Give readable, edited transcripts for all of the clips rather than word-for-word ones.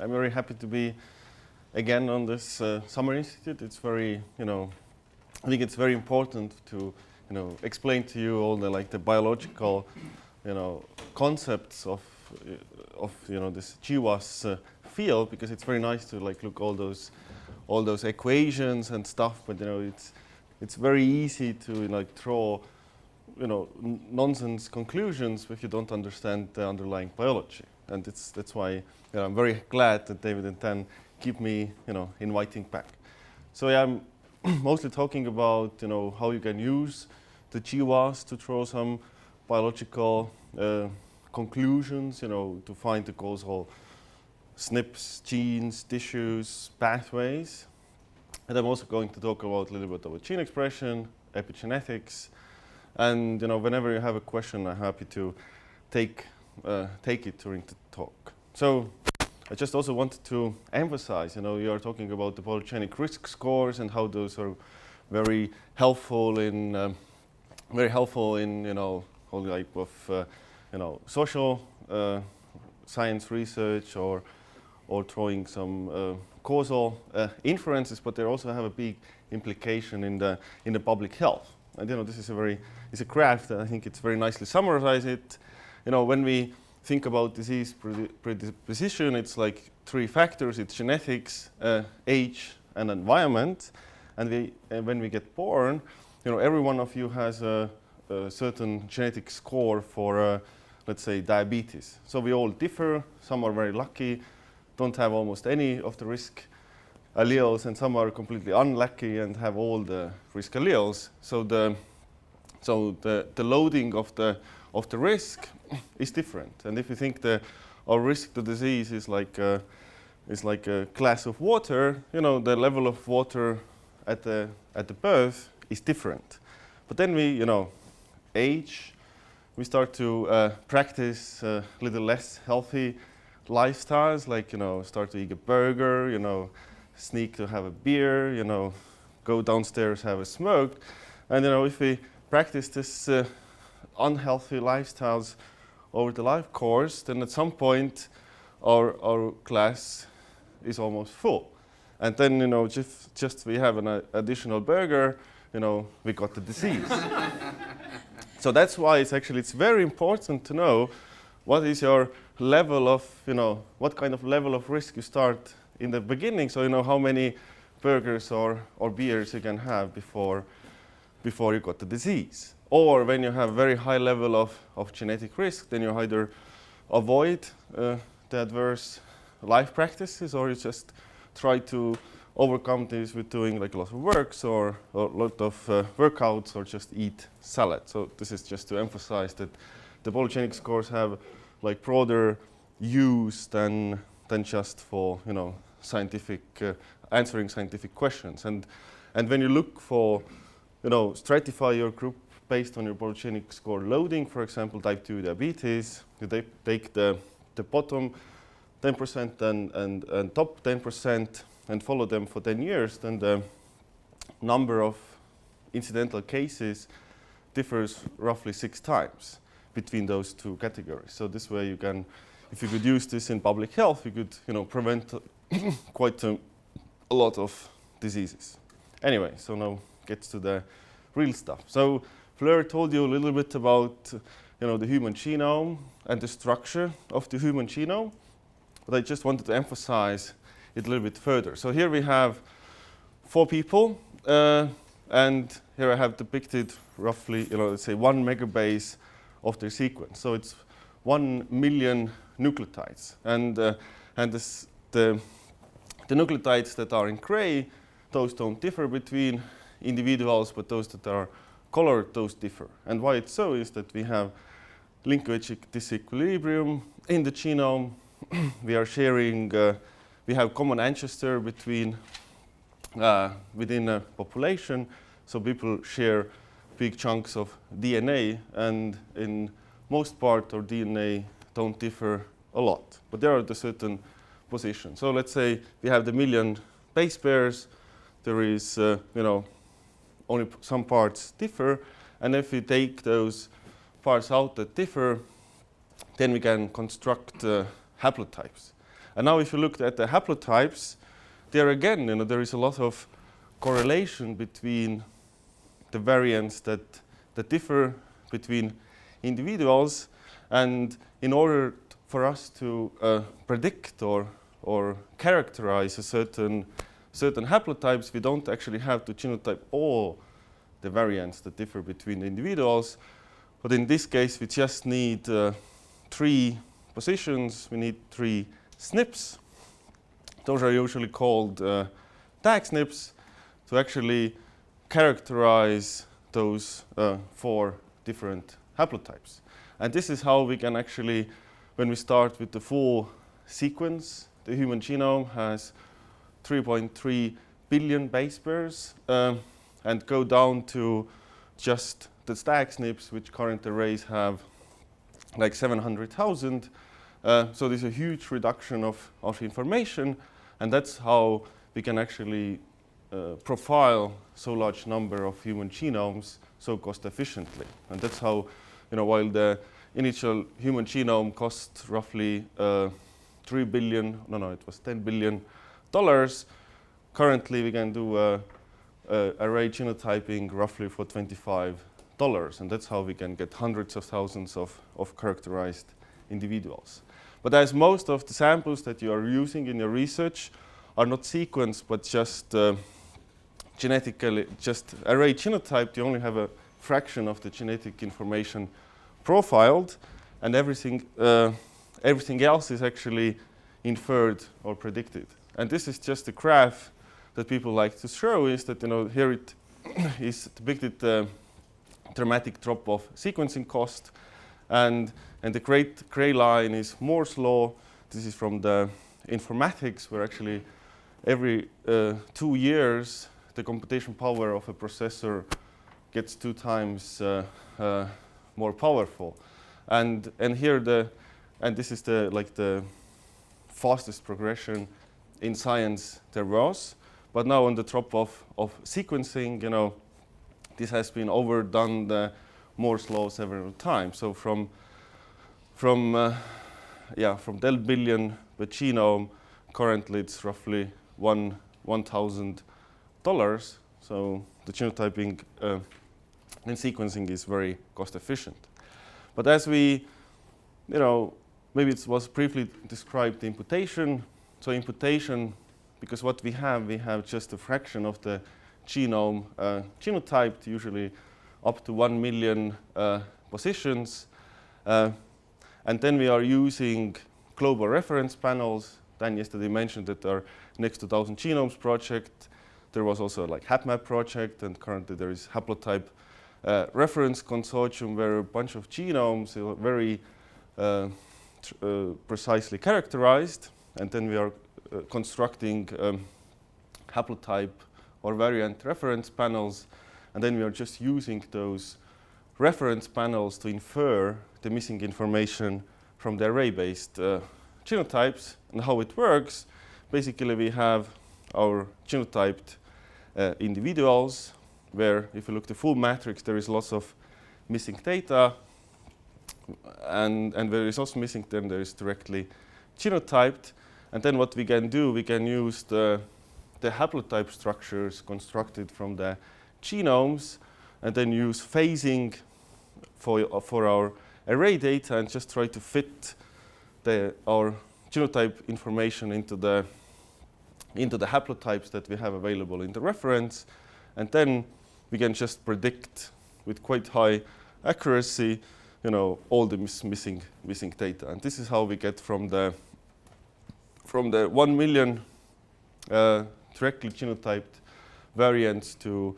I'm very happy to be again on this Summer Institute. It's very, I think it's very important to, explain to you all the biological, concepts of this Chiwa's field, because it's very nice to look all those equations and stuff. But it's very easy to draw nonsense conclusions if you don't understand the underlying biology. And that's why I'm very glad that David and Dan keep me inviting back. So yeah, I'm mostly talking about how you can use the Chiwas to draw some biological conclusions, to find the causal SNPs, genes, tissues, pathways. And I'm also going to talk about a little bit about gene expression, epigenetics, and whenever you have a question, I'm happy to take it during the talk. So I just also wanted to emphasize, you are talking about the polygenic risk scores and how those are very helpful in all type of social science research or drawing some causal inferences, but they also have a big implication in the public health. And this is it's a graph that I think it's very nicely summarizes it. When we think about disease predisposition, it's like 3 factors. It's genetics, age, and environment. And when we get born, every one of you has a certain genetic score for, let's say, diabetes. So we all differ. Some are very lucky, don't have almost any of the risk alleles, and some are completely unlucky and have all the risk alleles. So the loading of the risk is different. And if you think our risk to disease is like a glass of water, the level of water at the birth is different. But then we, age, we start to practice a little less healthy lifestyles, like start to eat a burger, sneak to have a beer, go downstairs, have a smoke. And if we practice this unhealthy lifestyles over the life course, then at some point our glass is almost full. And then just we have an additional burger, we got the disease. So that's why it's very important to know what is your level of, what kind of level of risk you start in the beginning, so you know how many burgers or beers you can have before you got the disease. Or when you have very high level of genetic risk, then you either avoid the adverse life practices, or you just try to overcome this with doing like a lot of works or a lot of workouts, or just eat salad. So this is just to emphasize that the polygenic scores have like broader use than just for scientific answering scientific questions. And when you look for stratify your group based on your polygenic score loading, for example, type 2 diabetes, you take the bottom 10% and top 10% and follow them for 10 years, then the number of incidental cases differs roughly 6 times between those 2 categories. So this way you can, if you could use this in public health, you could prevent quite a lot of diseases. Anyway, so now gets to the real stuff. So Fleur told you a little bit about the human genome and the structure of the human genome, but I just wanted to emphasize it a little bit further. So here we have 4 people, and here I have depicted roughly, let's say 1 megabase of their sequence. So it's 1 million nucleotides, and the nucleotides that are in gray, those don't differ between individuals, but those that are colored, those differ. And why it's so is that we have linkage disequilibrium in the genome. We are sharing, we have common ancestor between within a population, so people share big chunks of DNA, and in most part our DNA don't differ a lot, but there are the certain positions. So let's say we have the million base pairs, there is only some parts differ, and if we take those parts out that differ, then we can construct haplotypes. And now if you look at the haplotypes, there again, there is a lot of correlation between the variants that differ between individuals. And in order for us to predict or characterize a certain haplotypes, we don't actually have to genotype all the variants that differ between the individuals. But in this case, we just need 3 positions. We need 3 SNPs. Those are usually called tag SNPs to actually characterize those 4 different haplotypes. And this is how we can actually, when we start with the full sequence, the human genome has 3.3 billion base pairs, and go down to just the tag SNPs, which current arrays have like 700,000. So there's a huge reduction of information, and that's how we can actually profile so large number of human genomes so cost efficiently. And that's how, while the initial human genome cost roughly $3 billion, it was $10 billion. Currently, we can do array genotyping roughly for $25, and that's how we can get hundreds of thousands of characterized individuals. But as most of the samples that you are using in your research are not sequenced, but just genetically, just array genotyped, you only have a fraction of the genetic information profiled, and everything else is actually inferred or predicted. And this is just a graph that people like to show, is that here it is depicted the dramatic drop of sequencing cost, and the gray line is Moore's law. This is from the informatics, where actually every 2 years the computation power of a processor gets 2 times more powerful, and here this is the fastest progression in science there was. But now on the drop of sequencing, this has been overdone the Moore's law several times. So from del billion per genome, currently it's roughly $1,000. So the genotyping and sequencing is very cost efficient. But as we, maybe it was briefly described, the imputation. So imputation, because what we have just a fraction of the genome genotyped, usually up to 1 million positions. And then we are using global reference panels. Dan yesterday mentioned that our Next to 1,000 Genomes project. There was also like HapMap project, and currently there is haplotype reference consortium, where a bunch of genomes are very precisely characterized. And then we are constructing haplotype or variant reference panels, and then we are just using those reference panels to infer the missing information from the array-based genotypes. And how it works, basically we have our genotyped individuals, where if you look at the full matrix, there is lots of missing data, and where is also missing, then there is directly genotyped. And then what we can do, we can use the haplotype structures constructed from the genomes, and then use phasing for our array data, and just try to fit our genotype information into the haplotypes that we have available in the reference. And then we can just predict with quite high accuracy, all the missing data. And this is how we get from the 1 million directly genotyped variants to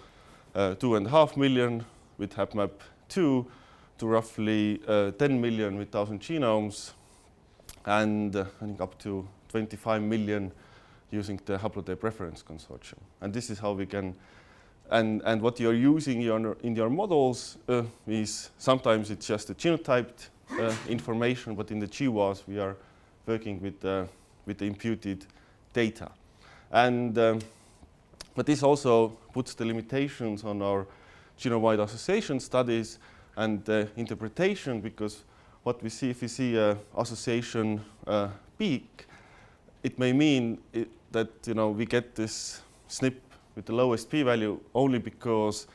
2.5 million with HapMap 2, to roughly 10 million with 1,000 genomes, and I think up to 25 million using the haplotype reference consortium. And this is how we can, and what you're using in your models is sometimes it's just the genotyped information, but in the Chiwas we are working with the imputed data. And but this also puts the limitations on our genome-wide association studies and interpretation, because what we see, if we see an association peak, it may mean that we get this SNP with the lowest p-value only because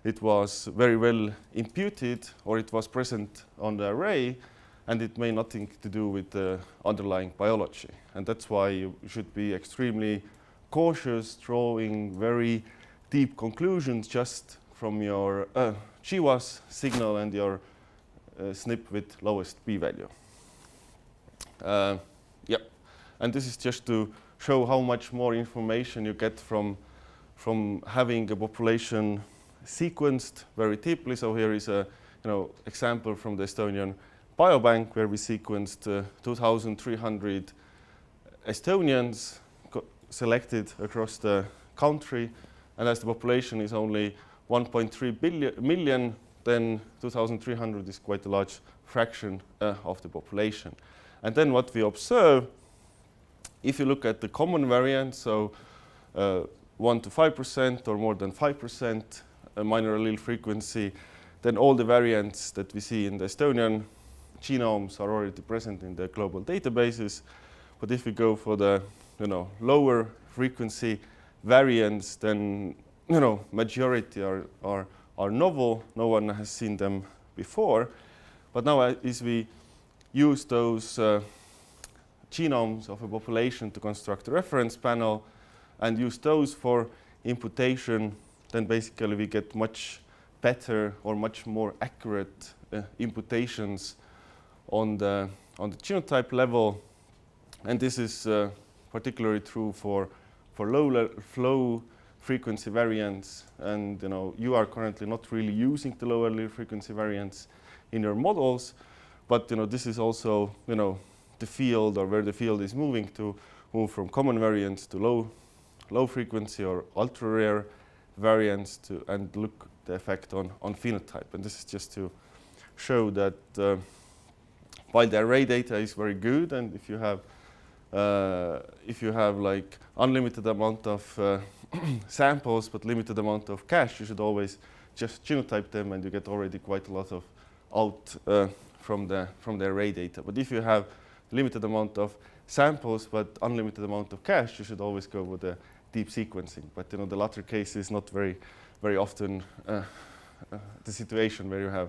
it was very well imputed or it was present on the array, and it may nothing to do with the underlying biology. And that's why you should be extremely cautious drawing very deep conclusions just from your Chiwa signal and your SNP with lowest p-value. Yeah, and this is just to show how much more information you get from having a population sequenced very deeply. So here is a example from the Estonian biobank where we sequenced 2,300 Estonians selected across the country, and as the population is only 1.3 million, then 2,300 is quite a large fraction of the population. And then what we observe, if you look at the common variants, so 1 to 5% or more than 5% minor allele frequency, then all the variants that we see in the Estonian genomes are already present in the global databases. But if we go for the lower frequency variants, then majority are novel. No one has seen them before. But now as we use those genomes of a population to construct a reference panel and use those for imputation, then basically we get much better or much more accurate imputations on the genotype level. And this is particularly true for low frequency variants. And you are currently not really using the low allele frequency variants in your models, but this is also the field, or where the field is moving to, move from common variants to low frequency or ultra rare variants and look the effect on phenotype. And this is just to show that while the array data is very good, and if you have like unlimited amount of samples but limited amount of cache, you should always just genotype them, and you get already quite a lot of out from the array data. But if you have limited amount of samples but unlimited amount of cache, you should always go with the deep sequencing. But the latter case is not very often the situation where you have.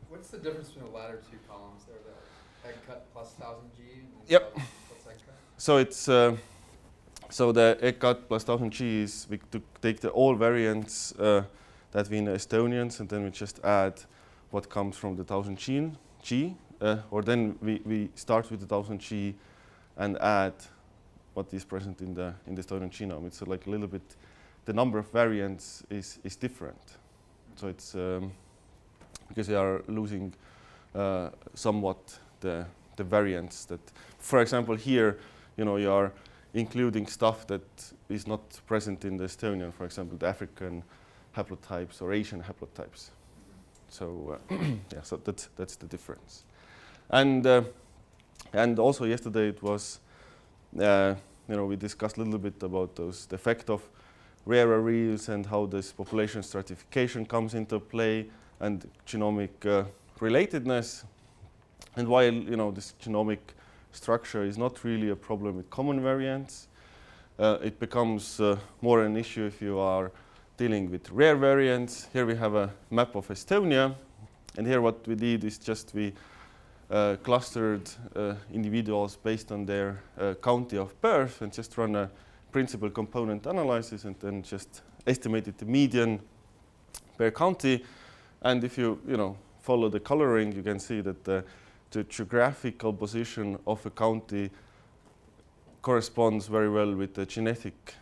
What's the difference between the latter two columns there? The egg cut plus 1000G? Yep. What's egg cut? So it's so the egg cut plus 1000G is we take all variants that we in Estonians, and then we just add what comes from the 1000G, or then we start with the 1000G and add what is present in the Estonian genome. It's like a little bit, the number of variants is different. So it's because they are losing somewhat the variants that, for example, here, you are including stuff that is not present in the Estonian, for example, the African haplotypes or Asian haplotypes. So yeah, so that's the difference. And also yesterday it was, we discussed a little bit about the effect of rare alleles and how this population stratification comes into play, and genomic relatedness, and while this genomic structure is not really a problem with common variants, it becomes more an issue if you are dealing with rare variants. Here we have a map of Estonia, and here what we did is just we clustered individuals based on their county of birth, and just run a principal component analysis, and then just estimated the median per county. And if you follow the coloring, you can see that the geographical position of a county corresponds very well with the genetic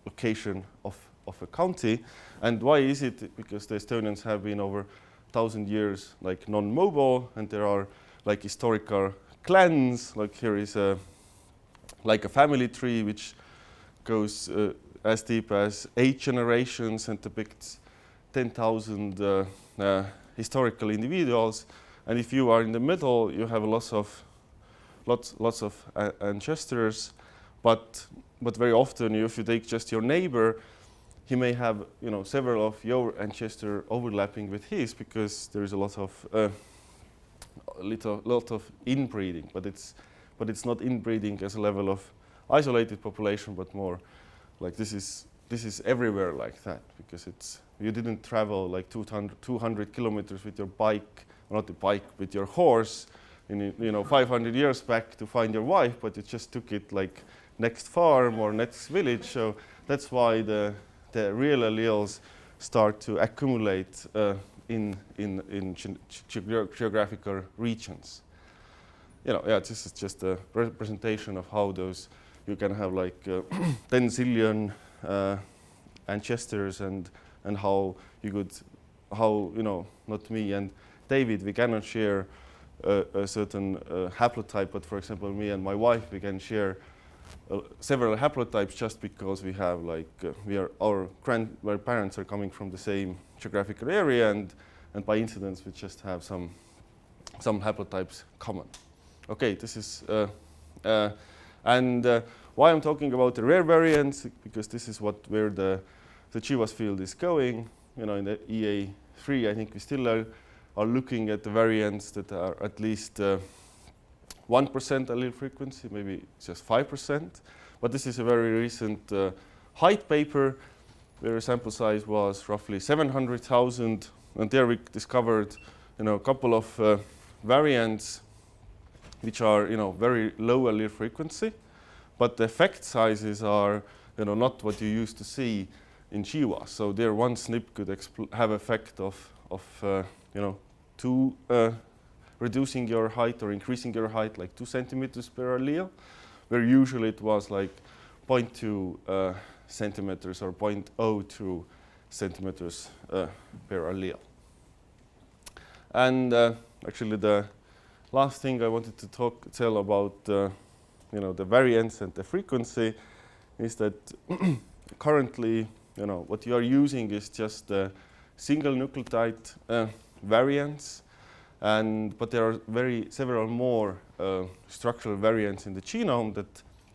location of a county. And why is it? Because the Estonians have been over 1,000 years like non-mobile, and there are like historical clans. Like here is a family tree which goes as deep as 8 generations and depicts 10,000 historical individuals. And if you are in the middle, you have lots of ancestors, but very often, if you take just your neighbor, he may have several of your ancestors overlapping with his, because there is a lot lot of inbreeding, but it's not inbreeding as a level of isolated population, but more like this is everywhere like that, because you didn't travel like 200 kilometers with your bike, not the bike, with your horse, 500 years back to find your wife, but you just took it like next farm or next village. So that's why the real alleles start to accumulate in geographical regions. This is just a representation of how those, you can have like 10 zillion ancestors, and how you could, not me and David, we cannot share a certain haplotype, but for example, me and my wife, we can share several haplotypes just because we have like, our parents are coming from the same geographical area, and by incidence, we just have some haplotypes common. Okay, this is, why I'm talking about the rare variants, because this is where the Chiwa's field is going. In the EA3, I think we still are looking at the variants that are at least 1% allele frequency, maybe just 5%. But this is a very recent height paper where the sample size was roughly 700,000, and there we discovered, a couple of variants which are, very low allele frequency, but the effect sizes are, not what you used to see in Chiwa. So there, one SNP could have effect of reducing your height or increasing your height like 2 centimeters per allele, where usually it was like 0.2 centimeters or 0.02 centimeters per allele. And actually, the last thing I wanted to tell about the variance and the frequency is that currently, what you are using is just the single nucleotide variants, but there are several more structural variants in the genome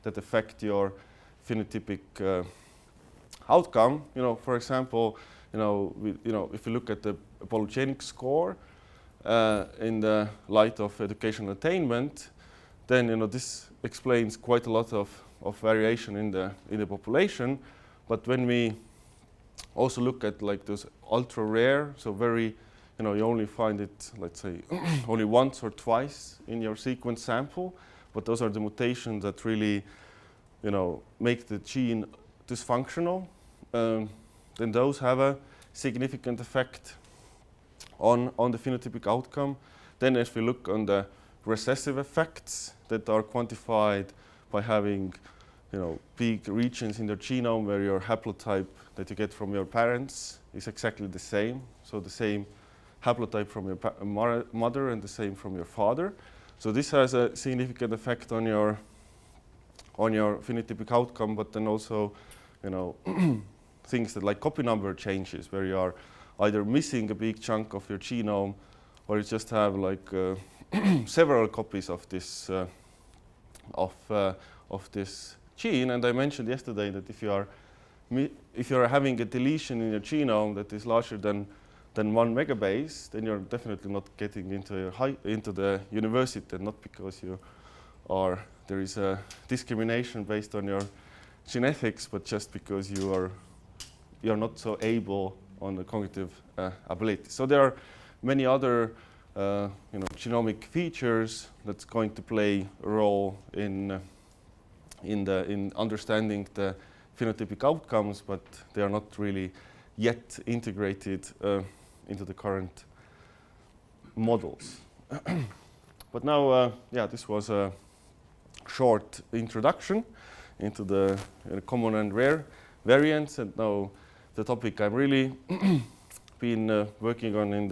that affect your phenotypic outcome. For example, if you look at the polygenic score in the light of educational attainment, then this explains quite a lot of variation in the population. But when we also look at like those ultra rare, so very, you only find it, let's say, only once or twice in your sequence sample, but those are the mutations that really, make the gene dysfunctional. Then those have a significant effect on the phenotypic outcome. Then if we look on the recessive effects that are quantified by having, big regions in the genome where your haplotype that you get from your parents is exactly the same. So the same haplotype from your mother and the same from your father. So this has a significant effect on your phenotypic outcome, but then also, things that like copy number changes, where you are either missing a big chunk of your genome, or you just have like several copies of this gene. And I mentioned yesterday that if you are having a deletion in your genome that is larger than 1 megabase, then you're definitely not getting into the university, and not because there is a discrimination based on your genetics, but just because you're not so able on the cognitive ability. So there are many other genomic features that's going to play a role in understanding the phenotypic outcomes, but they are not really yet integrated into the current models. But now, this was a short introduction into the common and rare variants, and now the topic I'm really been working on in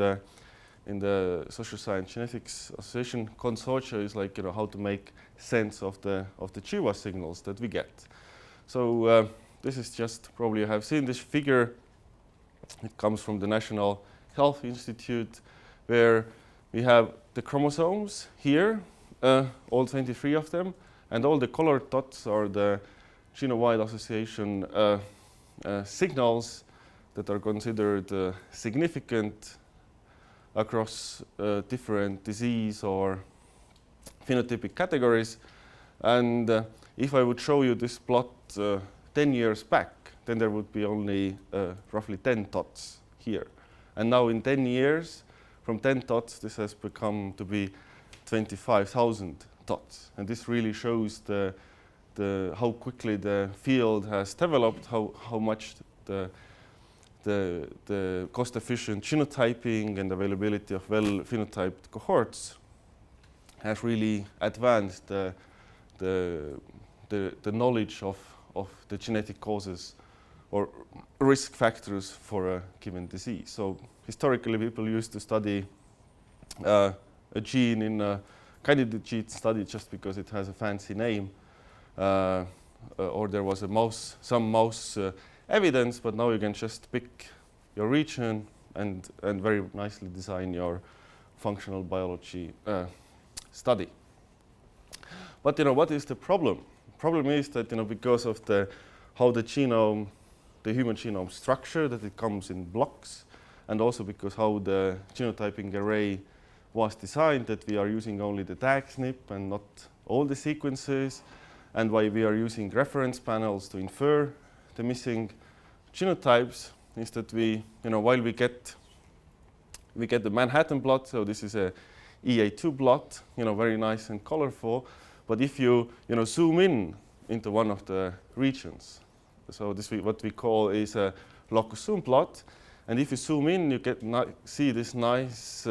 the Social Science Genetics Association consortia is like, how to make sense of the Chiwa signals that we get. So this is just, probably you have seen this figure. It comes from the National Health Institute, where we have the chromosomes here, all 23 of them, and all the colored dots are the genome-wide association signals that are considered significant across different disease or phenotypic categories. And if I would show you this plot 10 years back, then there would be only roughly 10 dots here. And now in 10 years, from 10 dots, this has become to be 25,000 dots. And this really shows how quickly the field has developed, how much the cost-efficient genotyping and availability of well-phenotyped cohorts has really advanced the knowledge of the genetic causes or risk factors for a given disease. So historically, people used to study a gene in a candidate gene study just because it has a fancy name, or there was some mouse evidence, but now you can just pick your region and very nicely design your functional biology study. But what is the problem? Problem is that because of how the human genome structure, that it comes in blocks, and also because how the genotyping array was designed, that we are using only the tag SNP and not all the sequences, and why we are using reference panels to infer the missing genotypes, is that while we get the Manhattan plot, so this is a EA2 plot, very nice and colorful, but if you zoom in into one of the regions, so this what we call is a locus zoom plot, and if you zoom in, you see this nice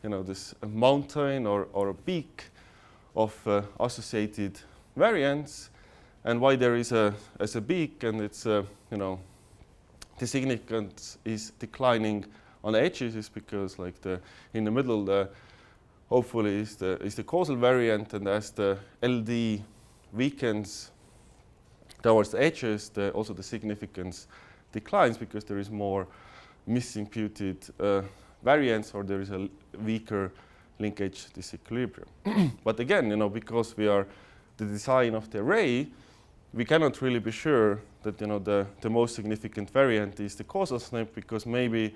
this mountain or a peak of associated variants, and why there is as a peak, and it's the significance is declining on the edges, is because in the middle hopefully is the causal variant, and as the LD weakens towards the edges, also the significance declines because there is more misimputed variants, or there is a weaker linkage disequilibrium. But again, because we are the design of the array, we cannot really be sure that the most significant variant is the causal SNP, because maybe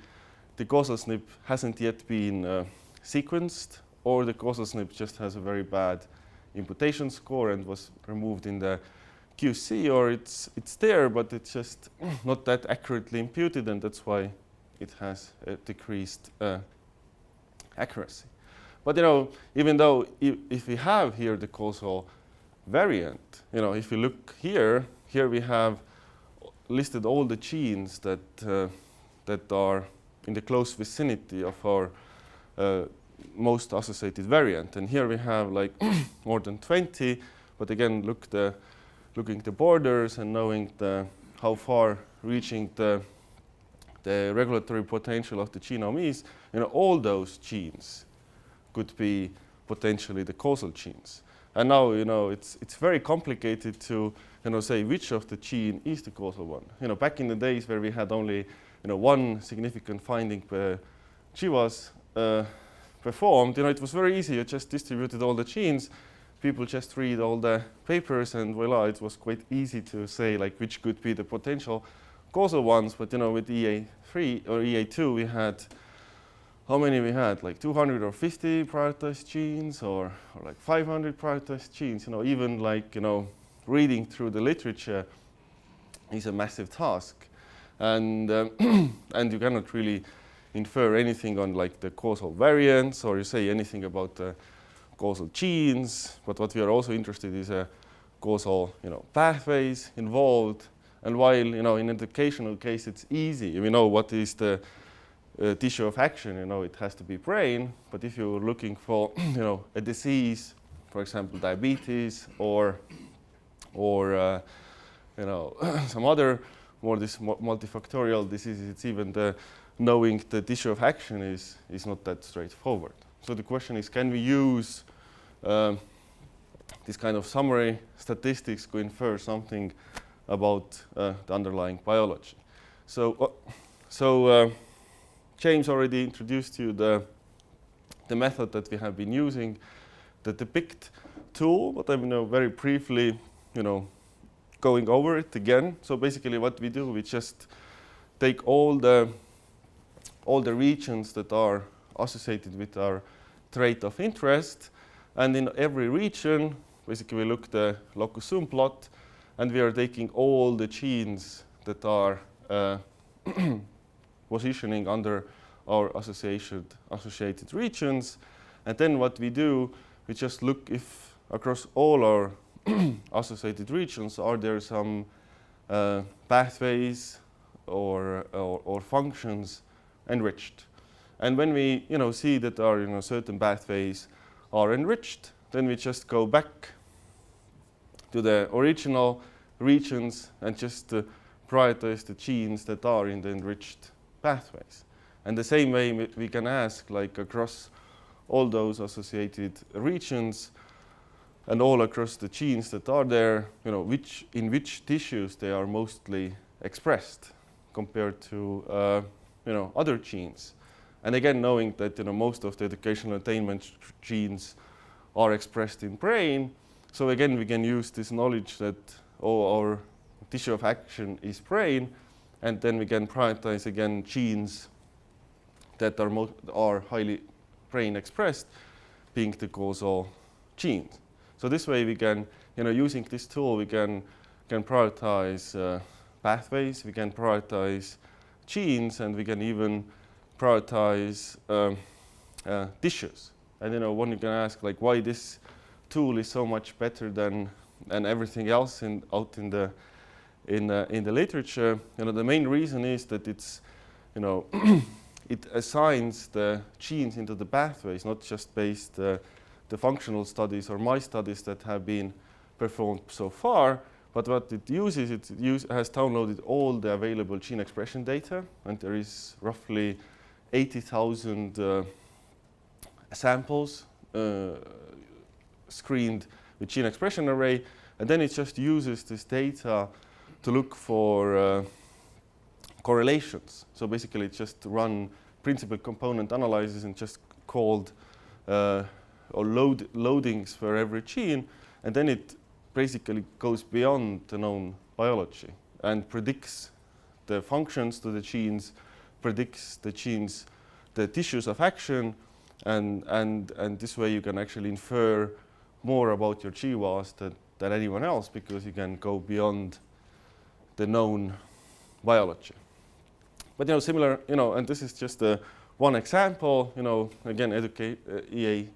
the causal SNP hasn't yet been sequenced, or the causal SNP just has a very bad imputation score and was removed in the QC, or it's there, but it's just not that accurately imputed, and that's why it has decreased accuracy. But even though if we have here the causal variant, if you look here we have listed all the genes that are in the close vicinity of our most associated variant, and here we have more than 20. But again, looking the borders and knowing how far reaching the regulatory potential of the genome is, all those genes could be potentially the causal genes. And now, it's very complicated to, say which of the gene is the causal one. Back in the days where we had only, one significant finding per Chiwa's performed, it was very easy. You just distributed all the genes. People just read all the papers, and voila, it was quite easy to say which could be the potential causal ones. But with EA3 or EA2, we had, how many we had? 250 prioritized genes, or 500 prioritized genes. Even reading through the literature is a massive task, and and you cannot really infer anything on the causal variants, or you say anything about the causal genes. But what we are also interested in is causal pathways involved. And while in educational case it's easy, we know what is the tissue of action, it has to be brain. But if you're looking for a disease, for example diabetes, or some other more multifactorial diseases, it's even knowing the tissue of action is not that straightforward. So the question is, can we use this kind of summary statistics to infer something about the underlying biology? So James already introduced you the method that we have been using, the depict tool, but I'm very briefly going over it again. So basically what we do, we just take all the regions that are associated with our trait of interest. And in every region, basically we look the locus zoom plot, and we are taking all the genes that are positioning under our associated regions. And then what we do, we just look if across all our associated regions, are there some pathways or functions enriched. And when we see that our certain pathways are enriched, then we just go back to the original regions and just prioritize the genes that are in the enriched pathways. And the same way we can ask, like across all those associated regions and all across the genes that are there, in which tissues they are mostly expressed compared to other genes. And again, knowing that most of the educational attainment genes are expressed in brain, so again we can use this knowledge that our tissue of action is brain, and then we can prioritize again genes that are highly brain expressed, being the causal genes. So this way we can, using this tool, we can prioritize pathways, we can prioritize genes, and we can even prioritize tissues. And one you can ask, like, why this tool is so much better than everything else out in the literature. The main reason is that it's, it assigns the genes into the pathways, not just based the functional studies or mice studies that have been performed so far, but what it uses, it has downloaded all the available gene expression data, and there is roughly 80,000 samples screened with gene expression array, and then it just uses this data to look for correlations. So basically it just run principal component analysis and just called or loadings for every gene, and then it basically goes beyond the known biology and predicts the functions to the genes, predicts the genes, the tissues of action, and this way you can actually infer more about your Chiwas than anyone else, because you can go beyond the known biology. But similar, and this is just one example, again, EA2,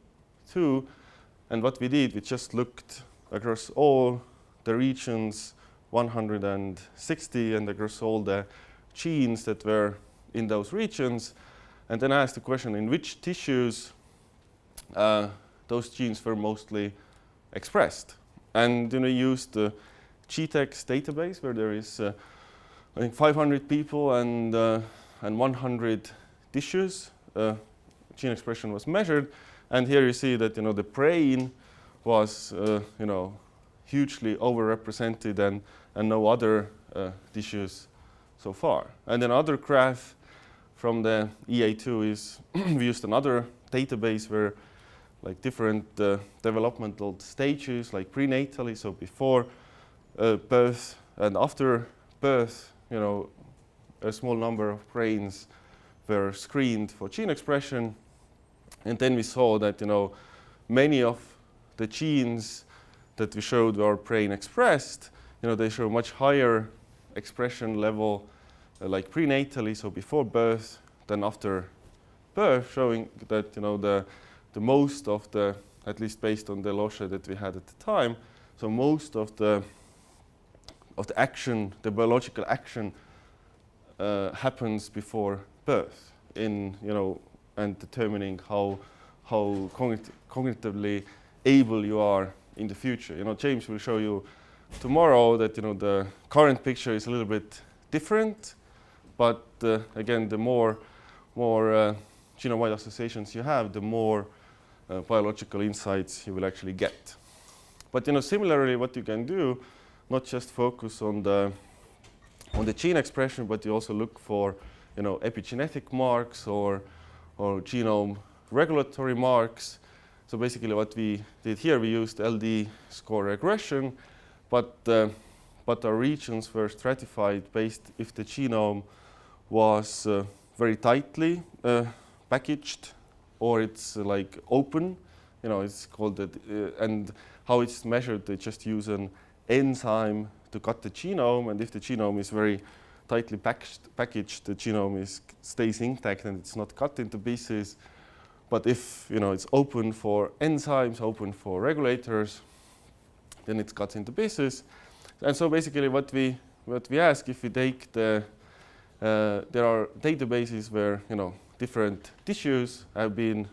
and what we did, we just looked across all the regions, 160, and across all the genes that were in those regions, and then asked the question in which tissues those genes were mostly expressed. And used the GTEx database, where there is I think 500 people and 100 tissues. Gene expression was measured, and here you see that the brain was hugely overrepresented, and no other tissues so far. And another graph from the EA2 is we used another database where like different developmental stages, like prenatally, so before birth and after birth, a small number of brains were screened for gene expression. And then we saw that, many of the genes that we showed were brain expressed, they show much higher expression level like prenatally, so before birth, than after birth, showing that, the most of the, at least based on the loci that we had at the time, so most of the action, the biological action happens before birth in, and determining how cognitively able you are in the future. James will show you tomorrow that, the current picture is a little bit different, but again, the more genome-wide associations you have, the more biological insights you will actually get. But similarly, what you can do, not just focus on the gene expression, but you also look for epigenetic marks or genome regulatory marks. So basically, what we did here, we used LD score regression, but our regions were stratified based if the genome was very tightly packaged or it's like open. It's called that, and how it's measured, they just use an enzyme to cut the genome, and if the genome is very tightly packaged, the genome stays intact and it's not cut into pieces. But if it's open for enzymes, open for regulators, then it's cut into pieces. And so basically what we ask, if we take there are databases where different tissues have been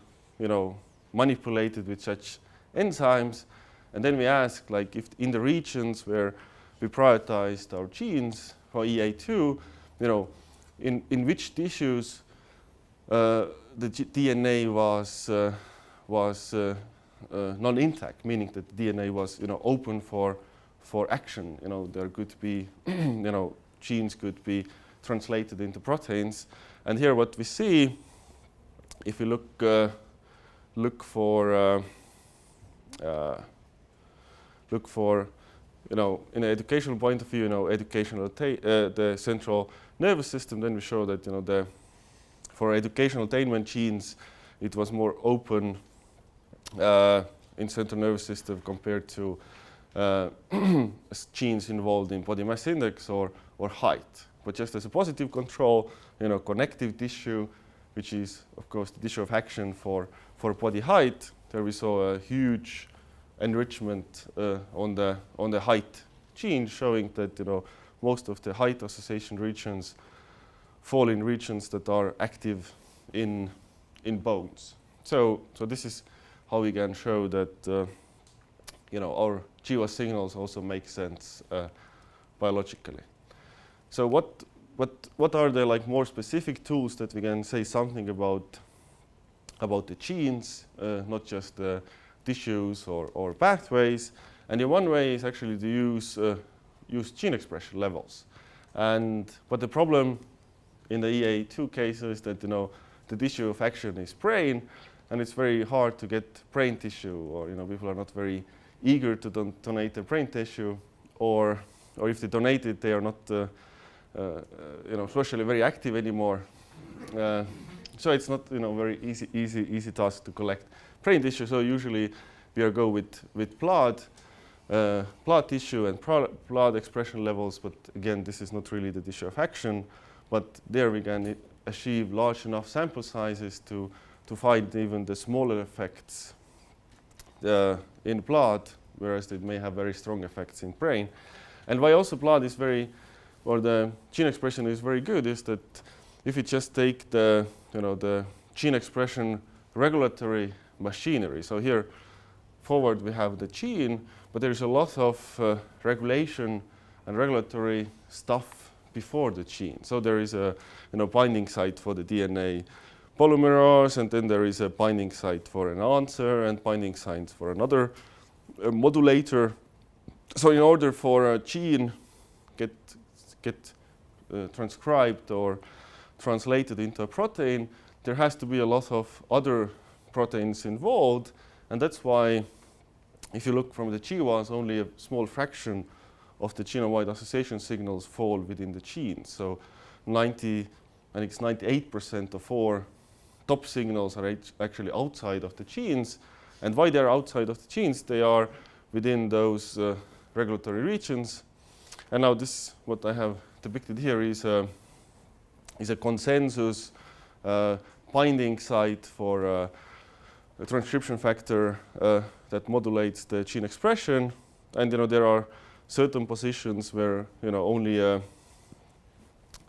manipulated with such enzymes, and then we ask, like, if in the regions where we prioritized our genes for EA2, in which tissues the DNA was non-intact, meaning that the DNA was open for action. There could be genes could be translated into proteins, and here what we see, if you look for in an educational point of view, the central nervous system, then we show that for educational attainment genes, it was more open in central nervous system compared to genes involved in body mass index or height. But just as a positive control, connective tissue, which is of course the tissue of action for body height, there we saw a huge enrichment on the height gene, showing that most of the height association regions fall in regions that are active in bones. So this is how we can show that our Chiwa signals also make sense biologically. So what are the more specific tools that we can say something about the genes, not just the tissues or pathways? And in one way is actually to use gene expression levels. But the problem in the EA2 case is that the tissue of action is brain, and it's very hard to get brain tissue, or people are not very eager to donate their brain tissue, or if they donate it, they are not socially very active anymore. So it's not very easy task to collect brain tissue. So usually we go with blood tissue and blood expression levels. But again, this is not really the tissue of action. But there we can achieve large enough sample sizes to find even the smaller effects in blood, whereas they may have very strong effects in brain. And why also blood is the gene expression is very good is that if you just take the gene expression regulatory machinery. So here forward we have the gene, but there is a lot of regulation and regulatory stuff before the gene. So there is a binding site for the DNA polymerase, and then there is a binding site for an answer and binding sites for another modulator. So in order for a gene get transcribed or translated into a protein, there has to be a lot of other proteins involved, and that's why if you look from the Chiwas, only a small fraction of the genome-wide association signals fall within the genes. So 98% of all top signals are actually outside of the genes. And why they're outside of the genes? They are within those regulatory regions. And now this, what I have depicted here is a consensus binding site for a transcription factor that modulates the gene expression. And there are certain positions where only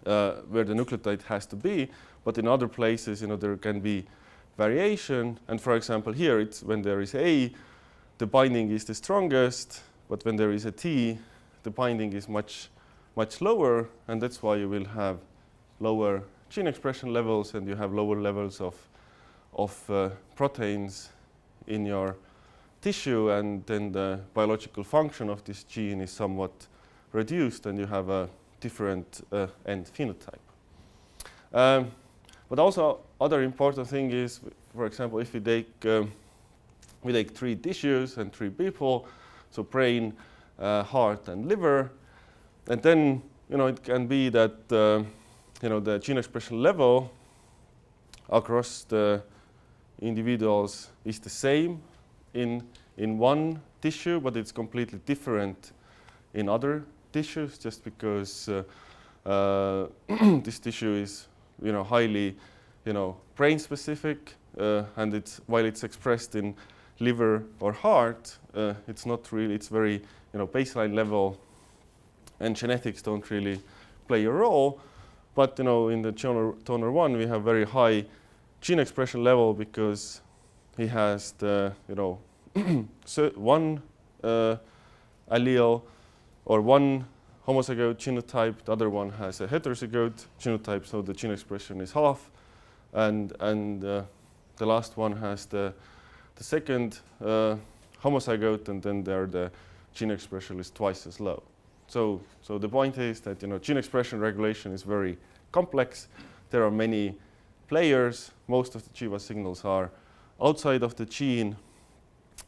where the nucleotide has to be, but in other places there can be variation. And for example, here it's when there is A, the binding is the strongest, but when there is a T, the binding is much lower, and that's why you will have lower gene expression levels, and you have lower levels of proteins in your tissue, and then the biological function of this gene is somewhat reduced, and you have a different end phenotype. But also other important thing is, for example, if we take 3 tissues and 3 people, so brain, heart, and liver, and then it can be that the gene expression level across the individuals is the same in one tissue, but it's completely different in other tissues, just because this tissue is, highly, brain specific, and while it's expressed in liver or heart, it's not really. It's very, baseline level, and genetics don't really play a role. But in the donor 1, we have very high gene expression level because he has the, one allele or one homozygote genotype. The other one has a heterozygote genotype, so the gene expression is half, and the last one has the second homozygote, and then there the gene expression is twice as low. So the point is that gene expression regulation is very complex. There are many players. Most of the Chiwa signals are outside of the gene,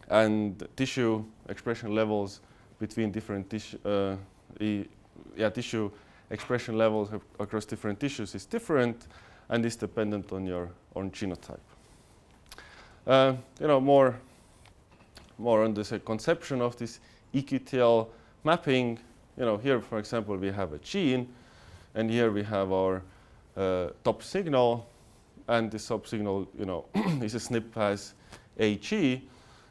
and tissue expression levels between different tissue expression levels across different tissues is different and is dependent on your own genotype. More on this conception of this EQTL mapping. Here, for example, we have a gene, and here we have our top signal, and this subsignal, is a SNP as AG,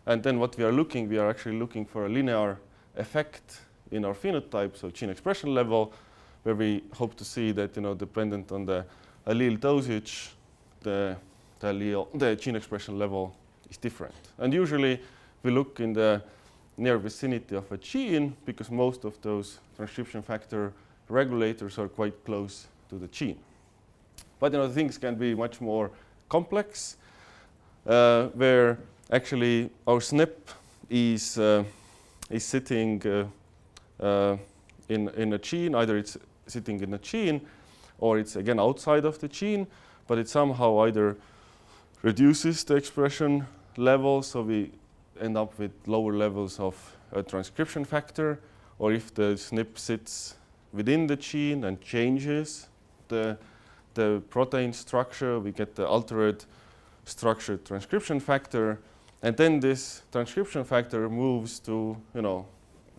and then what we are actually looking for a linear effect in our phenotype, so gene expression level, where we hope to see that, dependent on the allele dosage, the gene expression level is different. And usually we look in the near vicinity of a gene because most of those transcription factor regulators are quite close to the gene. But things can be much more complex, where actually our SNP is sitting in a gene. Either it's sitting in a gene, or it's again outside of the gene, but it somehow either reduces the expression level, so we end up with lower levels of a transcription factor, or if the SNP sits within the gene and changes the protein structure, we get the altered structured transcription factor, and then this transcription factor moves to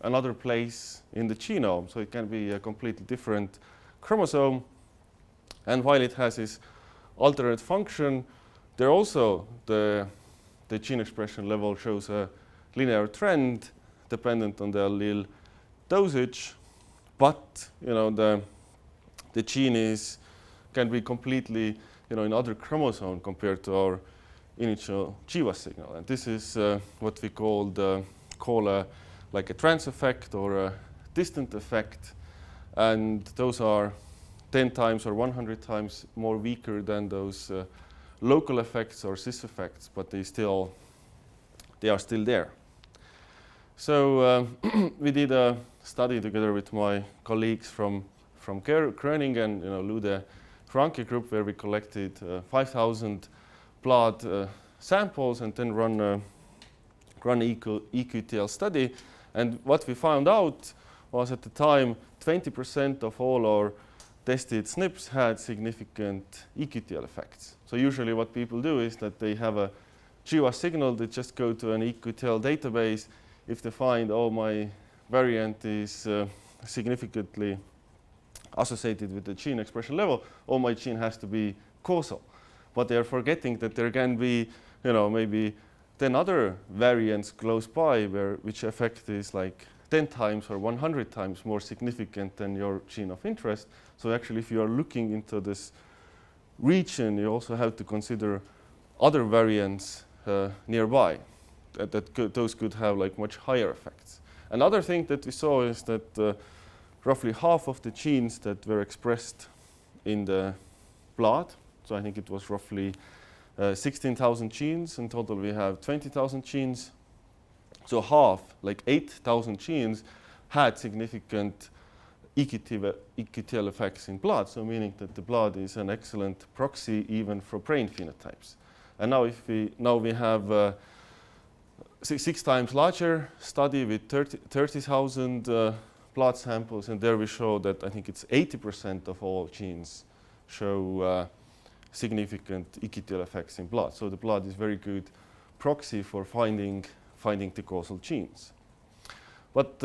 another place in the genome, so it can be a completely different chromosome. And while it has this altered function, there also the gene expression level shows a linear trend dependent on the allele dosage, but the gene can be completely in other chromosome compared to our initial Chiwa signal, and this is what we call like a trans effect or a distant effect, and those are 10 times or 100 times more weaker than those local effects or cis effects, but they are still there. So we did a study together with my colleagues from Groningen, Lude Franke group, where we collected 5,000 blood samples and then run an EQTL study. And what we found out was at the time 20% of all our tested SNPs had significant EQTL effects. So usually what people do is that they have a Chiwa signal, they just go to an EQTL database. If they find, oh, my variant is significantly associated with the gene expression level, oh, my gene has to be causal. But they are forgetting that there can be, maybe 10 other variants close by which effect is like 10 times or 100 times more significant than your gene of interest. So actually, if you are looking into this region, you also have to consider other variants nearby. Those could have like much higher effects. Another thing that we saw is that roughly half of the genes that were expressed in the blood, so I think it was roughly 16,000 genes. In total, we have 20,000 genes. So half, like 8,000 genes, had significant EQTL effects in blood, so meaning that the blood is an excellent proxy even for brain phenotypes. And now we have 6 times larger study with 30,000 blood samples, and there we show that I think it's 80% of all genes show significant EQTL effects in blood. So the blood is very good proxy for finding the causal genes. But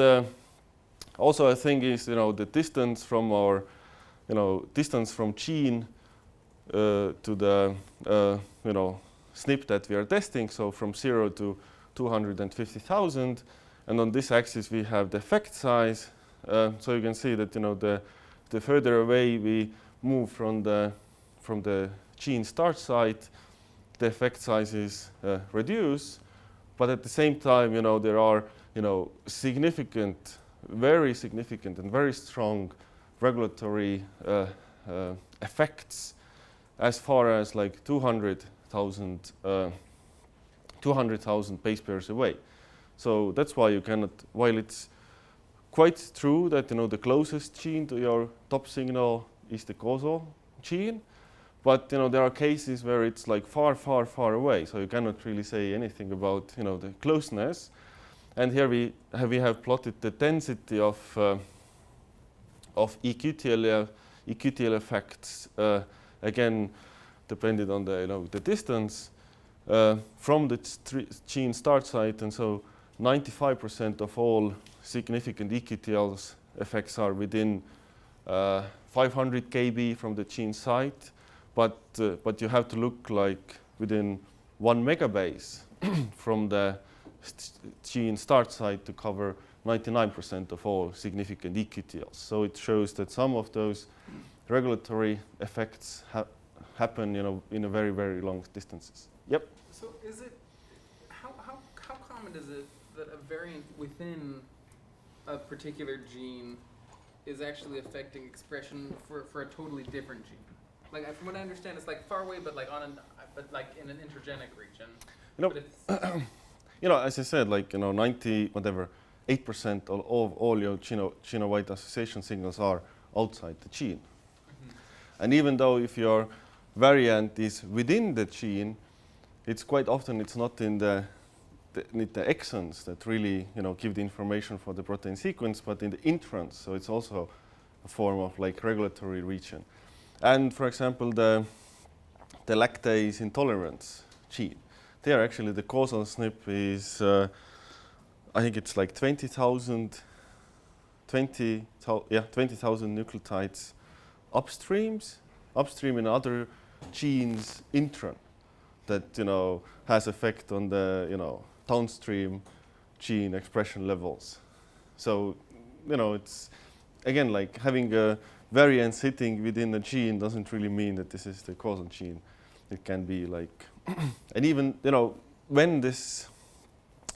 also a thing is, the distance from our, distance from gene to the, SNP that we are testing, so from 0 to 250,000. And on this axis, we have the effect size. So you can see that, the further away we move from the gene start site, the effect sizes reduce. But at the same time, there are, significant, very significant and very strong regulatory effects as far as like 200,000 base pairs away. So that's why you cannot, while it's quite true that the closest gene to your top signal is the causal gene, but there are cases where it's like far, far, far away. So you cannot really say anything about the closeness. And here we have plotted the density of EQTL effects, again depending on the distance from the gene start site. And so 95% of all significant EQTLs effects are within 500 kb from the gene site, but you have to look like within 1 megabase from the gene start site to cover 99% of all significant EQTLs. So it shows that some of those regulatory effects happen, in a very, very long distances. Yep. So is it, how common is it that a variant within a particular gene is actually affecting expression for a totally different gene? Like from what I understand, it's like far away, but like but like in an intergenic region. But it's as I said, like 90 whatever 8% of all your gene-wide association signals are outside the gene. And even though if your variant is within the gene, it's quite often it's not in the exons that really give the information for the protein sequence, but in the introns. So it's also a form of like regulatory region. And for example, the lactase intolerance gene, there actually the causal SNP is I think it's like 20,000 nucleotides upstream in other genes intron that has effect on the downstream gene expression levels. So it's again like having a variant sitting within a gene doesn't really mean that this is the causal gene. It can be like and even when this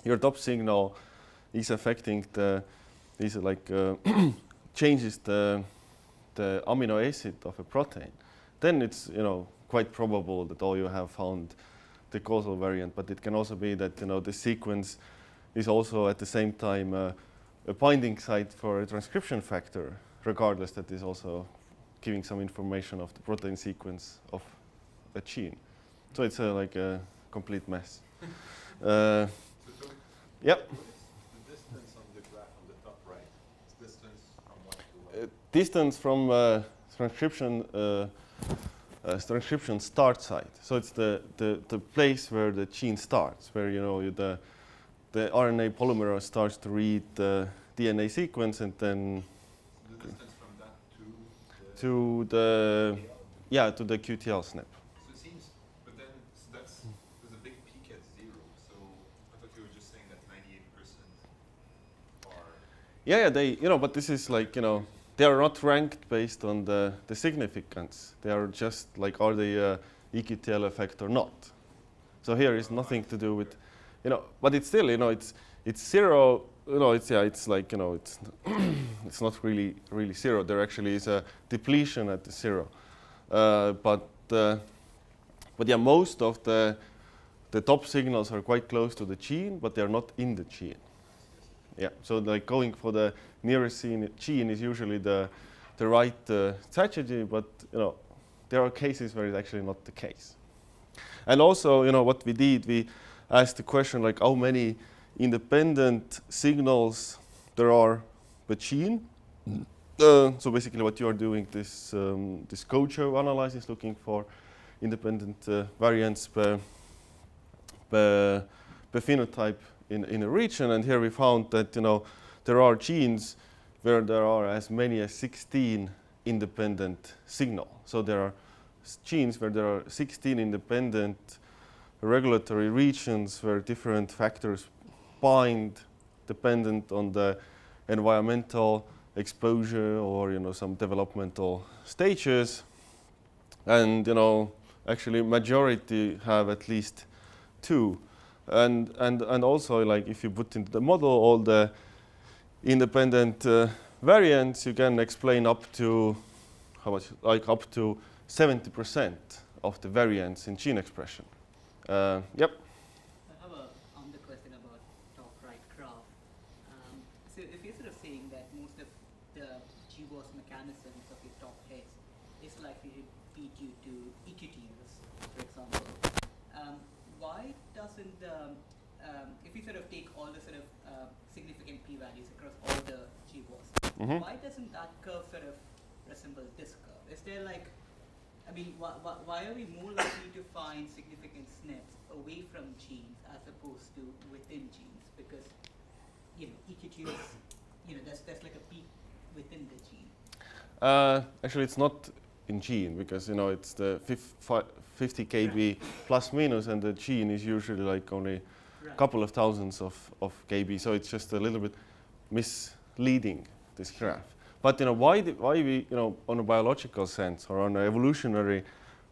your top signal is affecting changes the amino acid of a protein, then it's quite probable that you have found the causal variant. But it can also be that the sequence is also at the same time a binding site for a transcription factor, regardless that is also giving some information of the protein sequence of a gene. So it's like a complete mess. Yep. The distance on the graph on the top right, it's distance from what to what? Distance from transcription start site. So it's the place where the gene starts, where the RNA polymerase starts to read the DNA sequence, and then The distance from that to the QTL SNP. So it seems, but then there's a big peak at 0. So I thought you were just saying that 98% are. Yeah, they but this is like they are not ranked based on the significance. They are just like, are they EQTL effect or not? So here is nothing to do with, but it's still, it's 0. It's like it's it's not really 0. There actually is a depletion at the 0. But yeah, most of the top signals are quite close to the gene, but they are not in the gene. Yeah, so like going for the nearest gene is usually the right strategy, but there are cases where it's actually not the case. And also, what we did, we asked the question like how many independent signals there are per gene. So basically, what you are doing this COJO analysis, looking for independent variants per phenotype in a region. And here we found that there are genes where there are as many as 16 independent signals. So there are genes where there are 16 independent regulatory regions where different factors bind dependent on the environmental exposure or some developmental stages. And actually majority have at least 2. And also, like, if you put into the model all the independent variants, you can explain up to how much, like up to 70% of the variants in gene expression. Yep. I have on the question about top right graph. So if you're sort of saying that most of the GWAS mechanisms of your top hits is likely to feed you to EQTs, for example, why doesn't if you sort of take all the sort of significant p-values across all the GWAS, why doesn't that curve sort of resemble this curve? Is there like, I mean, why are we more likely to find significant SNPs away from genes as opposed to within genes? Because EQT is, there's like a peak within the gene. Actually, it's not in gene because it's the 50 kb plus minus, and the gene is usually like only a couple of thousands of kb. So it's just a little bit misleading, this graph. But why we on a biological sense or on an evolutionary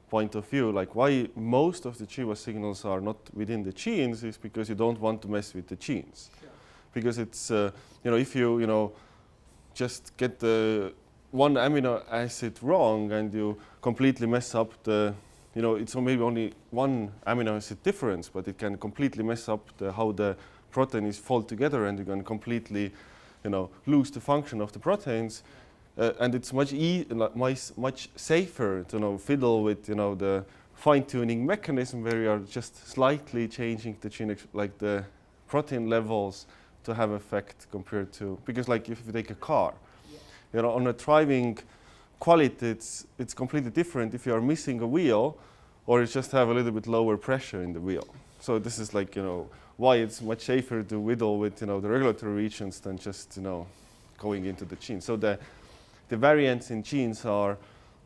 point of view, like why most of the Chiwa signals are not within the genes is because you don't want to mess with the genes. Sure. Because it's if you just get the one amino acid wrong and you completely mess up the it's maybe only one amino acid difference, but it can completely mess up how the protein is folded together, and you can completely lose the function of the proteins, and it's much safer to fiddle with the fine-tuning mechanism where you are just slightly changing the gene like the protein levels to have effect compared to, because like if you take a car, on a driving quality it's completely different if you are missing a wheel or you just have a little bit lower pressure in the wheel. So this is like why it's much safer to whittle with the regulatory regions than just going into the genes. So the variants in genes are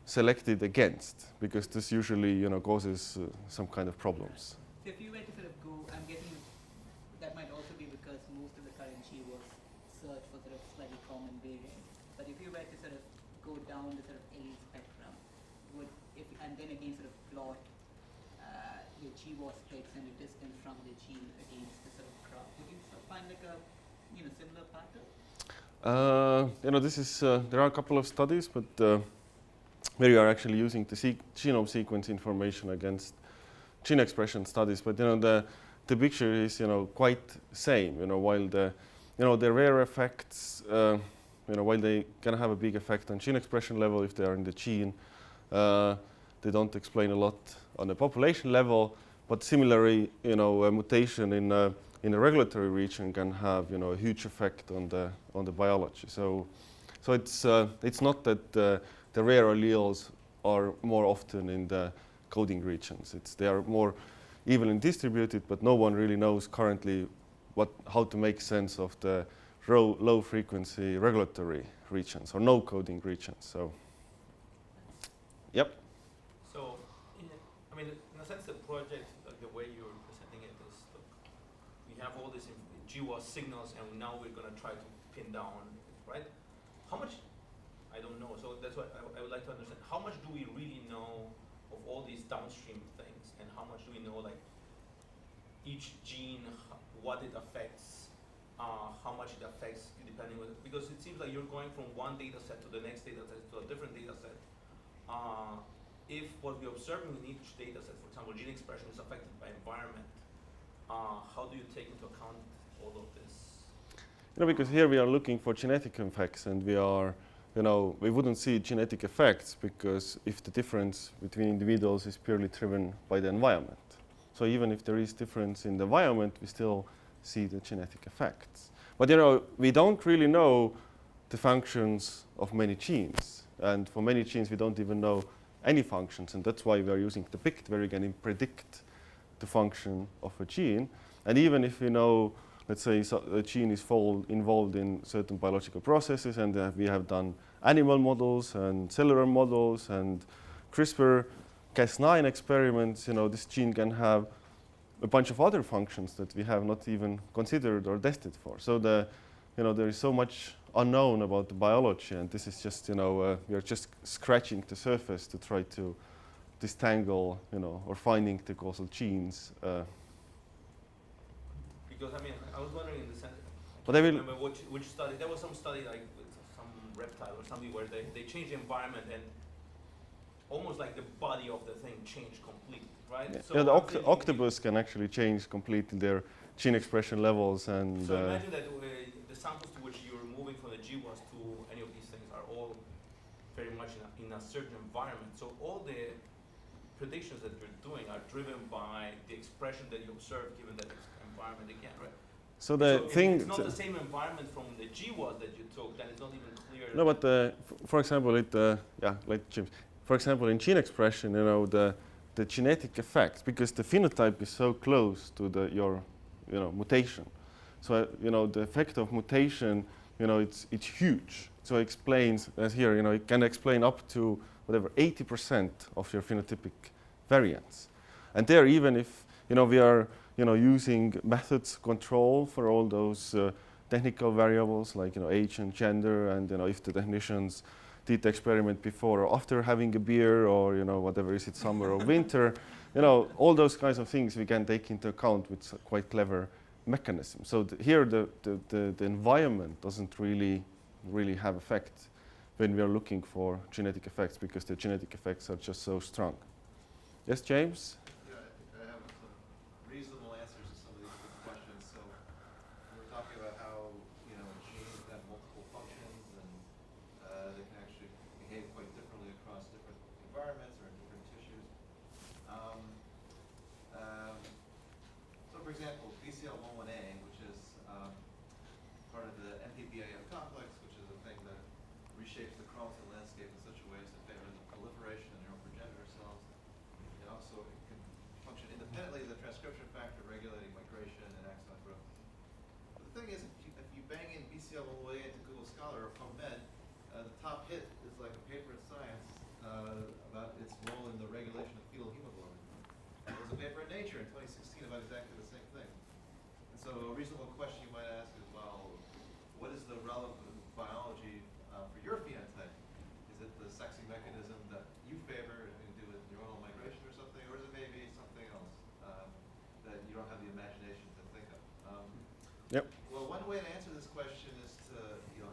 selected against because this usually causes some kind of problems. So if you were to sort of go, I'm guessing that might also be because most of the current GWAS search for sort of slightly common variants. But if you were to sort of go down the sort of allele spectrum, and then again sort of plot your GWAS splits and the distance from the gene against the sort of graph, would you sort of find like a similar pattern? This is there are a couple of studies, but where you are actually using the genome sequence information against gene expression studies. But the picture is quite same. While the rare effects, while they can have a big effect on gene expression level if they are in the gene, they don't explain a lot on the population level. But similarly, a mutation in a regulatory region can have a huge effect on the biology. So it's not that the rare alleles are more often in the coding regions. They are more evenly distributed, but no one really knows currently how to make sense of the low frequency regulatory regions or no coding regions. So, yep. So, in a sense, the project, the way you're presenting it is, look, we have all these GWAS signals, and now we're going to try to pin down, right? How much? I don't know. So that's what I would like to understand. How much do we really know of all these downstream things, and how much do we know, like, each gene, what it affects, how much it affects, depending on, because it seems like you're going from one data set to the next data set to a different data set. If what we're observing in each data set, for example, gene expression is affected by environment, how do you take into account all of this? Because here we are looking for genetic effects, and we are, we wouldn't see genetic effects because if the difference between individuals is purely driven by the environment. So even if there is difference in the environment, we still see the genetic effects. But we don't really know the functions of many genes. And for many genes, we don't even know any functions, and that's why we are using the PICT, where you can predict the function of a gene. And even if we know, let's say, a gene is involved in certain biological processes, and we have done animal models and cellular models and CRISPR-Cas9 experiments, this gene can have a bunch of other functions that we have not even considered or tested for. So there is so much unknown about the biology, and this is just, we are just scratching the surface to try to disentangle, or finding the causal genes. Because I was wondering in the sense, But I I can't will- remember which study. There was some study like with some reptile or something where they changed the environment and almost like the body of the thing changed completely, right? Yeah, So the I'm thinking- octopus can actually change completely their gene expression levels, and So imagine that the samples to which you're moving from the GWAS to any of these things are all very much in a certain environment. So all the predictions that you're doing are driven by the expression that you observe given that environment again, right? so the So if thing. it's not the same environment from the GWAS that you took, then it's not even clear. No, but for example, like James, for example, in gene expression, the genetic effects, because the phenotype is so close to your mutation. So the effect of mutation, it's huge. So it explains, as here, it can explain up to whatever 80% of your phenotypic variance. And there, even if we are using methods control for all those technical variables like age and gender, and if the technicians did the experiment before or after having a beer, or whatever, is it summer or winter, all those kinds of things we can take into account with quite clever mechanisms. So here the environment doesn't really have effect when we are looking for genetic effects, because the genetic effects are just so strong. Yes, James? Yeah, I think I have some reasonable answers to some of these good questions. So we're talking about how genes have multiple functions, and they can actually behave quite differently across different environments or in different tissues. So for example, BCL11A, which is part of the MPBAF complex, which is a thing that reshapes the chromatin landscape in such a way as to favor the proliferation of neural progenitor cells. It also can function independently as a transcription factor regulating migration and axon growth. But the thing is, if you bang in BCL11A into Google Scholar or PubMed, the top hit is like a paper in Science about its role in the regulation of fetal hemoglobin. There was a paper in Nature in 2016 about exactly the same thing. And so a reasonable question you might ask is, well, what is the relevant biology for your phenotype? Is it the sexing mechanism that you favor, anything to do with neuronal migration or something, or is it maybe something else that you don't have the imagination to think of? Yep. Well, one way to answer this question is to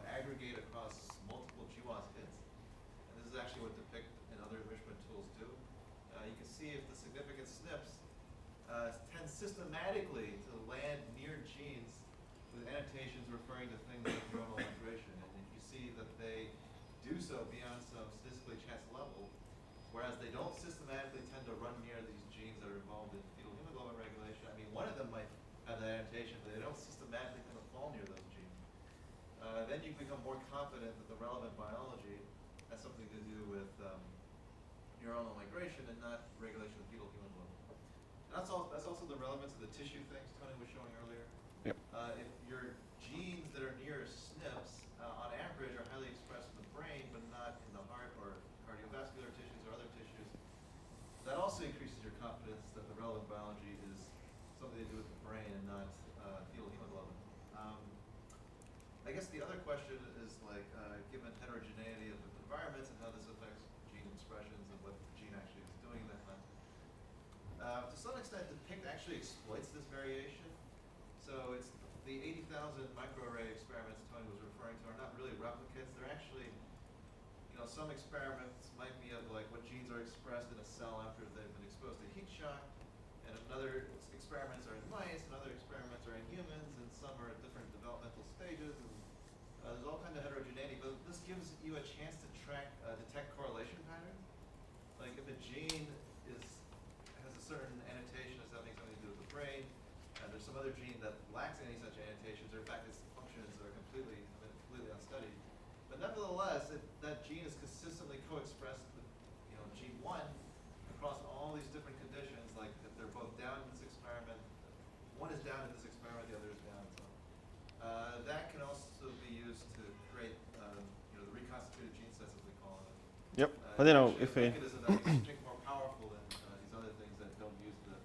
aggregate across multiple GWAS hits, and this is actually what DEPICT and other enrichment tools do. You can see if the significant SNPs tend systematically to land near genes with annotations referring to things like neuronal migration, and if you see that they do so beyond some statistically chance level, whereas they don't systematically tend to run near these genes that are involved in fetal hemoglobin regulation. I mean, one of them might have that annotation, but they don't systematically tend to fall near those genes. Then you become more confident that the relevant biology has something to do with neuronal migration and not regulation of fetal hemoglobin. And that's also the relevance of the tissue things Tony was showing earlier. Yep. If your genes that are near SNPs, on average, are highly expressed in the brain, but not in the heart or cardiovascular tissues or other tissues, that also increases your confidence that the relevant biology is something to do with the brain and not fetal hemoglobin. I guess the other question is given heterogeneity of environments and how this affects gene expressions and what the gene actually is doing in that context. To some extent, the PICT actually exploits this variation. So it's the 80,000 microarray experiments Tony was referring to are not really replicates. They're actually, some experiments might be of what genes are expressed in a cell after they've been exposed to heat shock, and other experiments are in mice, and other experiments are in humans, and some are at different developmental stages. And there's all kinds of heterogeneity, but this gives you a chance to detect correlation patterns. Like if a gene has a certain annotation as having something to do with the brain, and there's some other gene that lacks any such annotations, or in fact its functions are completely unstudied. But nevertheless, if that gene is consistently co-expressed with gene one across all these different conditions, like if they're both down in this experiment, one is down in this experiment, the other is down. So that can also be used to create, the reconstituted gene sets, as we call them. Yep. But you know, Actually if a we mechanism that is much more powerful than these other things that don't use the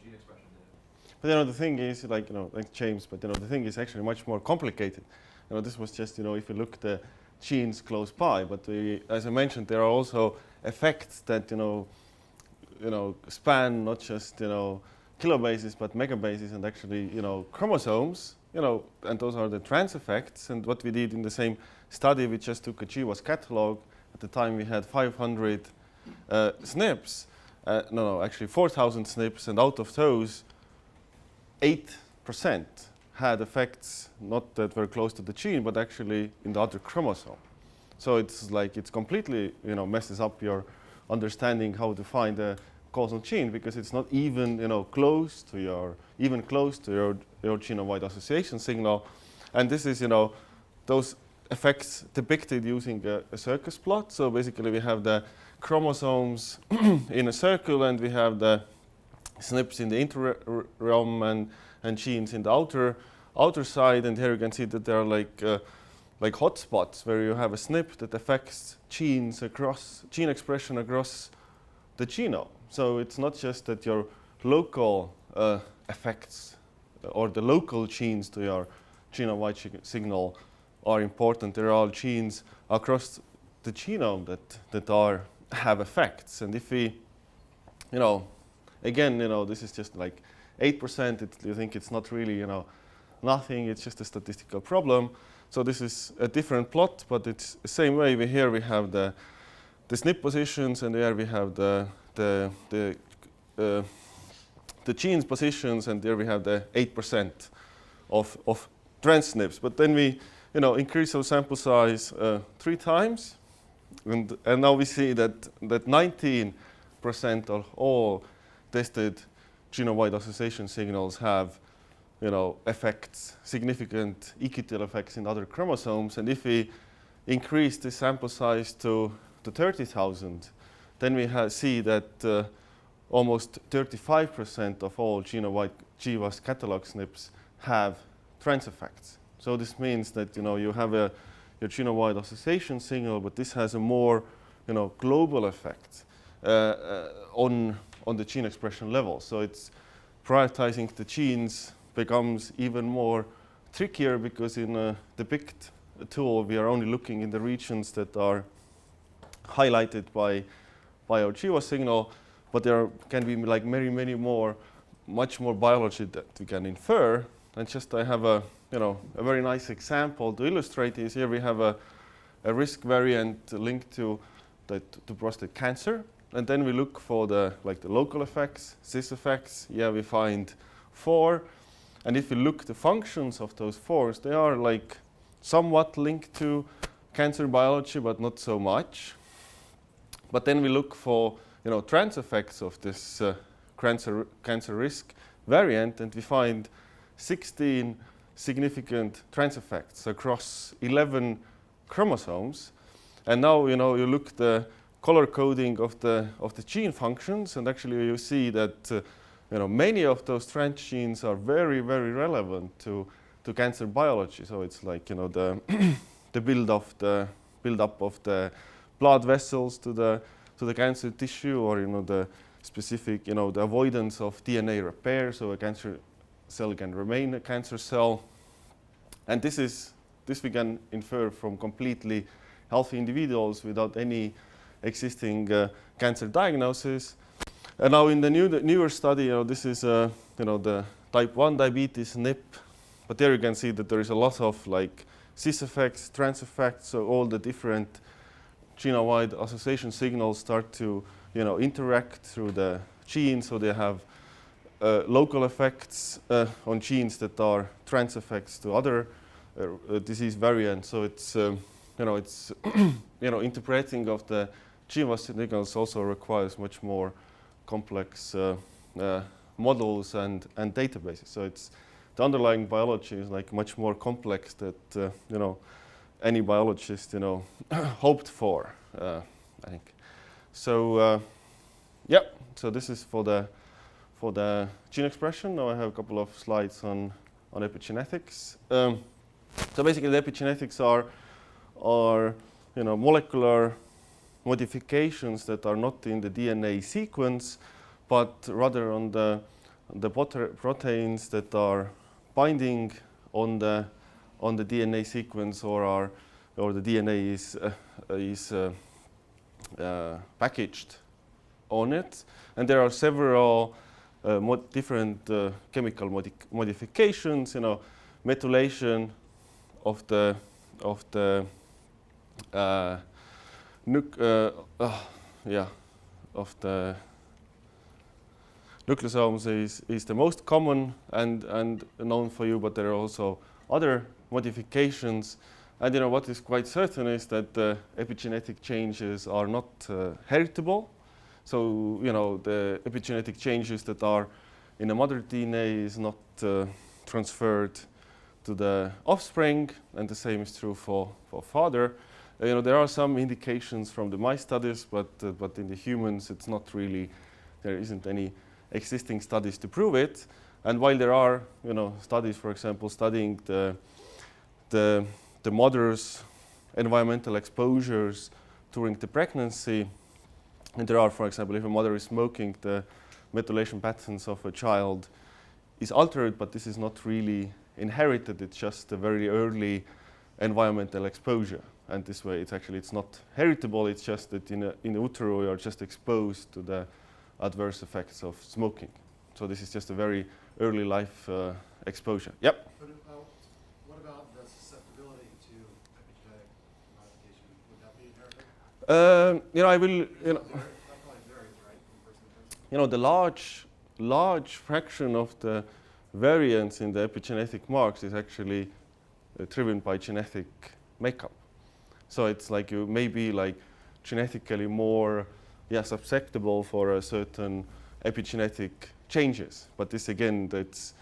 gene expression data. But you know, the thing is, like, you know, like James, but you know, the thing is actually much more complicated. You know, this was just, you know, if you look the genes close by, but we, as I mentioned, there are also effects that, you know, span not just, you know, kilobases, but megabases and actually, you know, chromosomes, you know, and those are the trans effects. And what we did in the same study, we just took a Chiwa's catalog. At the time we had 500 SNPs, actually 4,000 SNPs, and out of those, 8% had effects not that were close to the gene, but actually in the other chromosome. So it's like it's completely, you know, messes up your understanding how to find a causal gene, because it's not even, you know, close to your genome-wide association signal. And this is, you know, those effects depicted using a circus plot. So basically we have the chromosomes in a circle, and we have the SNPs in the interrealm and genes in the outer side. And here you can see that there are like hotspots where you have a SNP that affects gene expression across the genome. So it's not just that your local effects or the local genes to your genome-wide signal are important. There are all genes across the genome that have effects. And if we, you know, again, you know, this is just like 8%. You think it's not really, you know, nothing. It's just a statistical problem. So this is a different plot, but it's the same way. Here we have the SNP positions, and there we have the genes positions, and there we have the 8% of trans SNPs. But then we, you know, increase our sample size 3 times, and now we see that 19% of all tested genome-wide association signals have, you know, effects, significant equatorial effects in other chromosomes. And if we increase the sample size to 30,000, then we see that almost 35% of all genome-wide Chiwa's catalog SNPs have trans effects. So this means that, you know, you have your genome-wide association signal, but this has a more, you know, global effect on the gene expression level. So it's prioritizing the genes becomes even more trickier, because in a depict tool we are only looking in the regions that are highlighted by our Chiwa signal, but there can be like many more, much more biology that we can infer. And just I have a very nice example to illustrate this. Here we have a risk variant linked to prostate cancer, and then we look for the local effects, cis effects. Yeah, we find 4. And if you look the functions of those 4s, they are like somewhat linked to cancer biology, but not so much. But then we look for, you know, trans effects of this cancer risk variant, and we find 16 significant trans effects across 11 chromosomes. And now, you know, you look the color coding of the gene functions, and actually you see that you know, many of those trans genes are very relevant to cancer biology. So it's like, you know, the the build-up of the blood vessels to the cancer tissue, or, you know, the specific, you know, the avoidance of DNA repair, so a cancer cell can remain a cancer cell. And this we can infer from completely healthy individuals without any existing cancer diagnosis. And now in the newer study, you know, this is you know, the type 1 diabetes NIP, but there you can see that there is a lot of like cis effects, trans effects, so all the different genome-wide association signals start to, you know, interact through the genes, so they have local effects on genes that are trans effects to other disease variants. So it's you know, it's you know, interpreting of the Chiwa signals also requires much more complex models and databases. So it's the underlying biology is like much more complex that you know, any biologist, you know, hoped for, I think. So yeah, so this is for the gene expression. Now I have a couple of slides on epigenetics. So basically, the epigenetics are molecular modifications that are not in the DNA sequence, but rather on the proteins that are binding on the DNA sequence, or the DNA is packaged on it. And there are several different chemical modifications. Methylation of the nucleosomes is the most common and known for you, but there are also other modifications. And what is quite certain is that epigenetic changes are not heritable. So the epigenetic changes that are in the mother DNA is not transferred to the offspring, and the same is true for father. There are some indications from the mice studies, but in the humans it's not really. There isn't any existing studies to prove it. And while there are studies, for example, studying the mother's environmental exposures during the pregnancy, and there are, for example, if a mother is smoking, the methylation patterns of a child is altered, but this is not really inherited. It's just a very early environmental exposure, and this way it's not heritable. It's just that in utero you are just exposed to the adverse effects of smoking. So this is just a very early life exposure. Yep. But what about the susceptibility to epigenetic modification? Would that be inherited? I will. That probably varies, right, from person to person? The large fraction of the variance in the epigenetic marks is actually driven by genetic makeup. So it's like you may be genetically more susceptible for a certain epigenetic changes. But this again, that's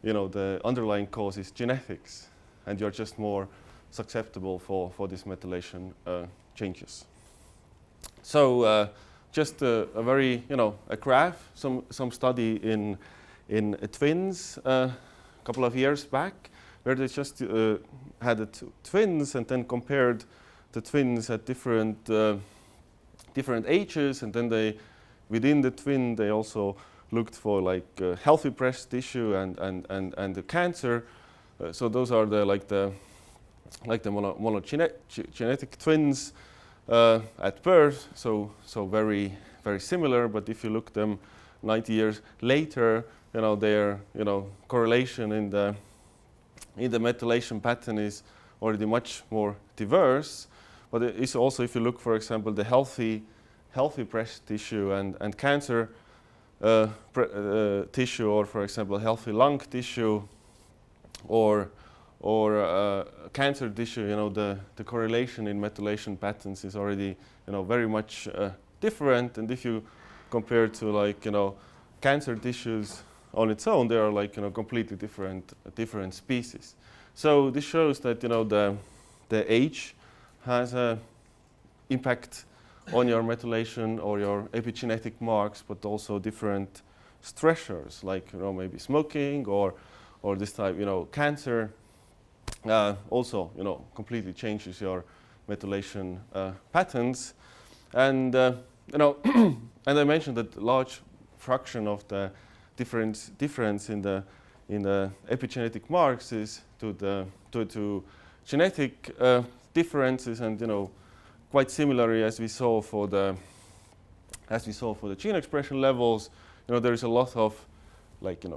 the underlying cause is genetics, and you're just more susceptible for these methylation changes. So just a very a graph, some study in twins a couple of years back, where they just had twins and then compared the twins at different ages, and then within the twin they also looked for healthy breast tissue and the cancer. So those are the monogenetic twins at birth. So very very similar. But if you look them 90 years later, their correlation in the methylation pattern is already much more diverse. But it's also, if you look, for example, the healthy breast tissue and cancer tissue, or for example healthy lung tissue, or cancer tissue, the correlation in methylation patterns is already very much different. And if you compare to cancer tissues on its own, they are completely different species. So this shows that the age has an impact on your methylation or your epigenetic marks, but also different stressors, like maybe smoking or this type, cancer, also completely changes your methylation patterns. And and I mentioned that large fraction of the difference in the epigenetic marks is to genetic differences, and quite similarly as we saw for the gene expression levels, there is a lot of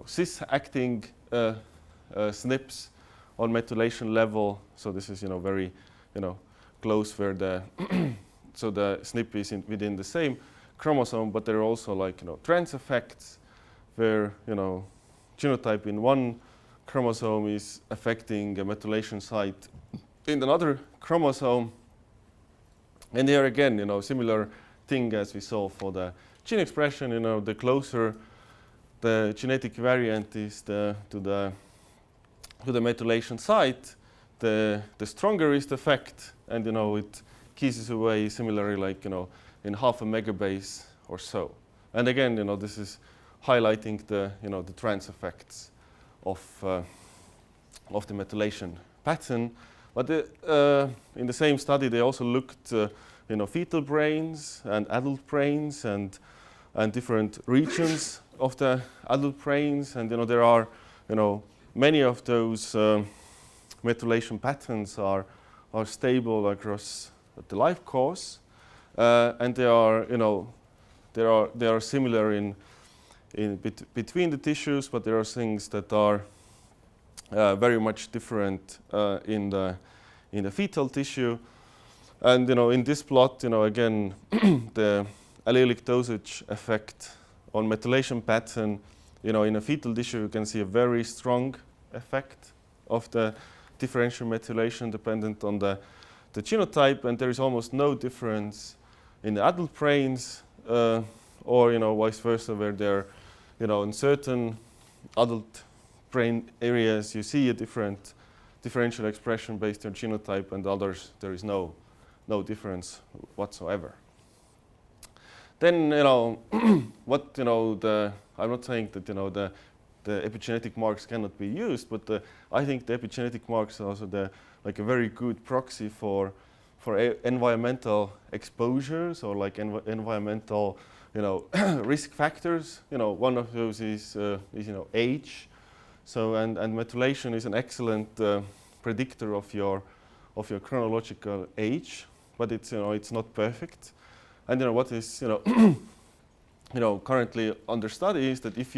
cis-acting SNPs on methylation level. So this is very close where the so the SNP is within the same chromosome, but there are also trans effects where genotype in one chromosome is affecting a methylation site in another chromosome. And here again, similar thing as we saw for the gene expression. The closer the genetic variant is to the methylation site, the stronger is the effect, and it kisses away similarly in half a megabase or so. And again, this is highlighting the the trans effects of the methylation pattern. But in the same study, they also looked fetal brains and adult brains and different regions of the adult brains, and there are many of those methylation patterns are stable across the life course, and they are similar in between the tissues, but there are things that are very much different in the fetal tissue. And in this plot, again, the allelic dosage effect on methylation pattern, in a fetal tissue, you can see a very strong effect of the differential methylation dependent on the genotype, and there is almost no difference in the adult brains, or vice versa, where there, in certain adult brain areas you see a different differential expression based on genotype, and others there is no difference whatsoever. Then what I'm not saying that the epigenetic marks cannot be used, but I think the epigenetic marks are also a very good proxy for environmental exposures or environmental risk factors. One of those is age. So and methylation is an excellent predictor of your chronological age, but it's not perfect. And what is currently under study is that if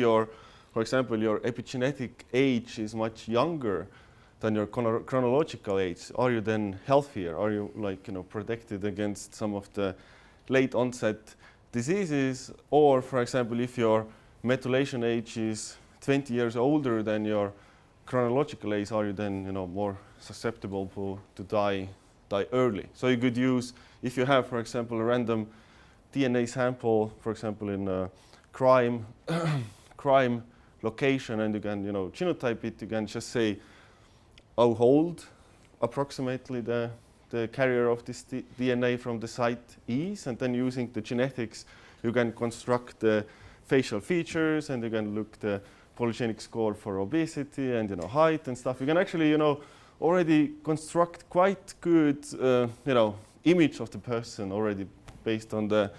for example, your epigenetic age is much younger than your chronological age, are you then healthier? Are you protected against some of the late onset diseases? Or for example, if your methylation age is 20 years older than your chronological age, are you then more susceptible to die early? So you could use, if you have, for example, a random DNA sample, for example, in a crime location, and you can genotype it, you can just say how old approximately the carrier of this DNA from the site is, and then using the genetics, you can construct the facial features, and you can look the polygenic score for obesity and height and stuff. You can actually already construct quite good image of the person already based on the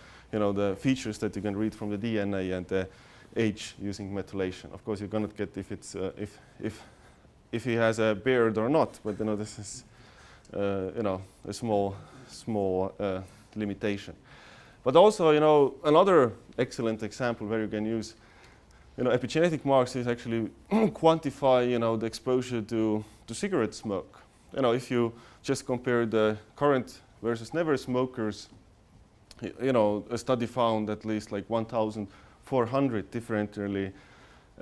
features that you can read from the DNA and the age using methylation. Of course, you cannot get if it's if he has a beard or not, but this is a small limitation. But also another excellent example where you can use epigenetic marks is actually quantify the exposure to cigarette smoke. If you just compare the current versus never smokers, a study found at least 1,400 differently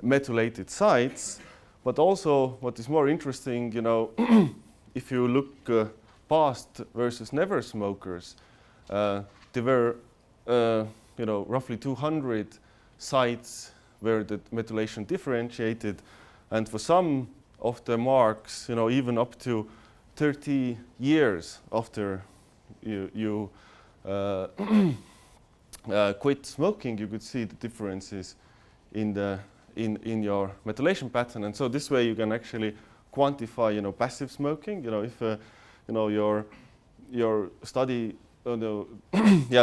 methylated sites. But also, what is more interesting, if you look past versus never smokers, there were roughly 200 sites where the methylation differentiated, and for some of the marks, even up to 30 years after you quit smoking, you could see the differences in your methylation pattern. And so this way you can actually quantify passive smoking. If your study, the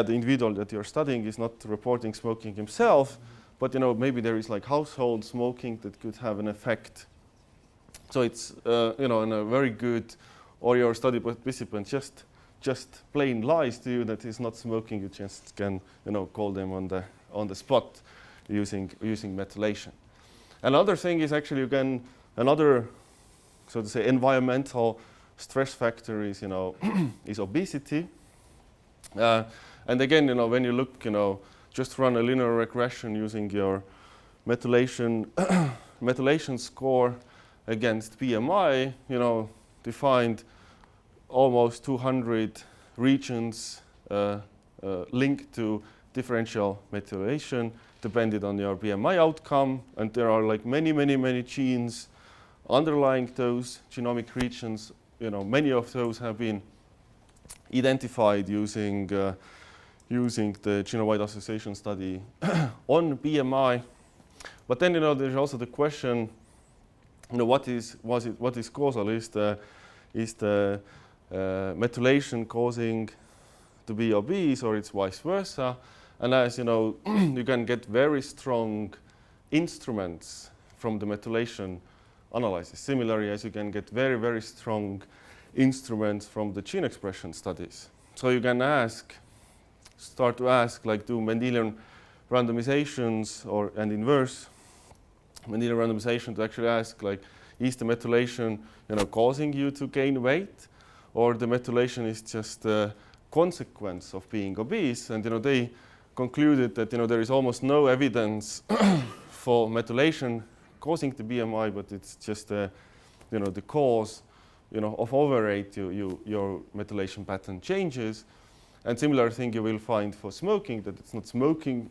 individual that you're studying is not reporting smoking himself, but maybe there is household smoking that could have an effect. So it's in a very good, or your study participant just plain lies to you that he's not smoking. You just can call them on the spot using methylation. Another thing is actually another, so to say, environmental stress factor is is obesity. And again, when you look, just run a linear regression using your methylation score against BMI, defined almost 200 regions linked to differential methylation depended on your BMI outcome, and there are many genes underlying those genomic regions. Many of those have been identified using using the genome-wide association study on BMI. But then, there's also the question, what is causal? Is the methylation causing to be obese, or it's vice versa? And as you know, you can get very strong instruments from the methylation analysis. Similarly, as you can get very, very strong instruments from the gene expression studies. So you can start to ask, like, do Mendelian randomizations and inverse Mendelian randomization to actually ask, like, is the methylation, causing you to gain weight, or the methylation is just a consequence of being obese? And they concluded that there is almost no evidence for methylation causing the BMI, but it's just the cause of overweight. Your methylation pattern changes. And similar thing you will find for smoking, that it's not smoking,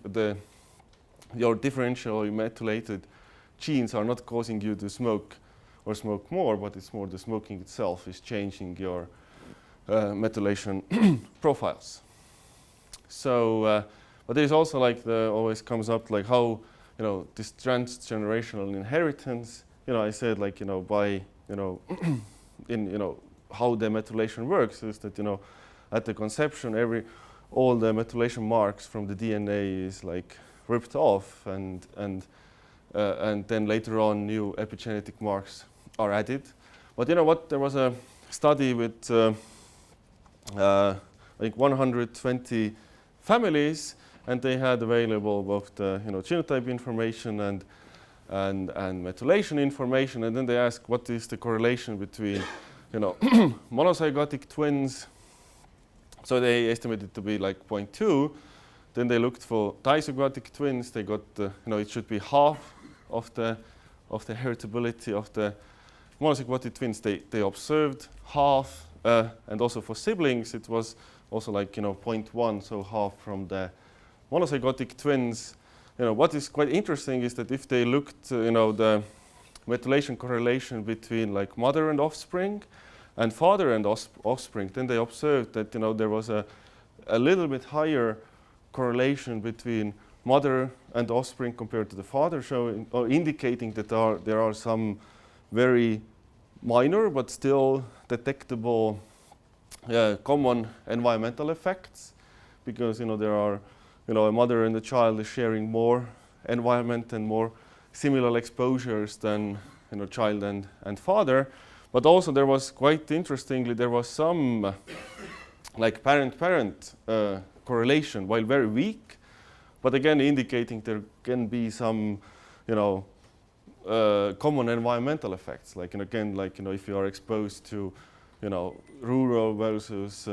your differential or methylated genes are not causing you to smoke or smoke more, but it's more the smoking itself is changing your methylation profiles. So, but there's also, like, always comes up, like, how this transgenerational inheritance. I said, like, by in how the methylation works is that at the conception, all the methylation marks from the DNA is, like, ripped off, and then later on new epigenetic marks are added. But what? There was a study with like 120 families, and they had available both the genotype information and methylation information, and then they asked what is the correlation between monozygotic twins. So they estimated to be like 0.2. Then they looked for dizygotic twins. They got it should be half of the heritability of the monozygotic twins. They observed half, and also for siblings it was also like 0.1, so half from the monozygotic twins. What is quite interesting is that if they looked the methylation correlation between like mother and offspring and father and offspring, then they observed that there was a little bit higher correlation between mother and offspring compared to the father, showing or indicating that there are some very minor but still detectable common environmental effects, because there are a mother and a child is sharing more environment and more similar exposures than child and father. But also there was, quite interestingly, there was some like parent-parent correlation, while very weak, but again indicating there can be some common environmental effects, like again, like if you are exposed to rural versus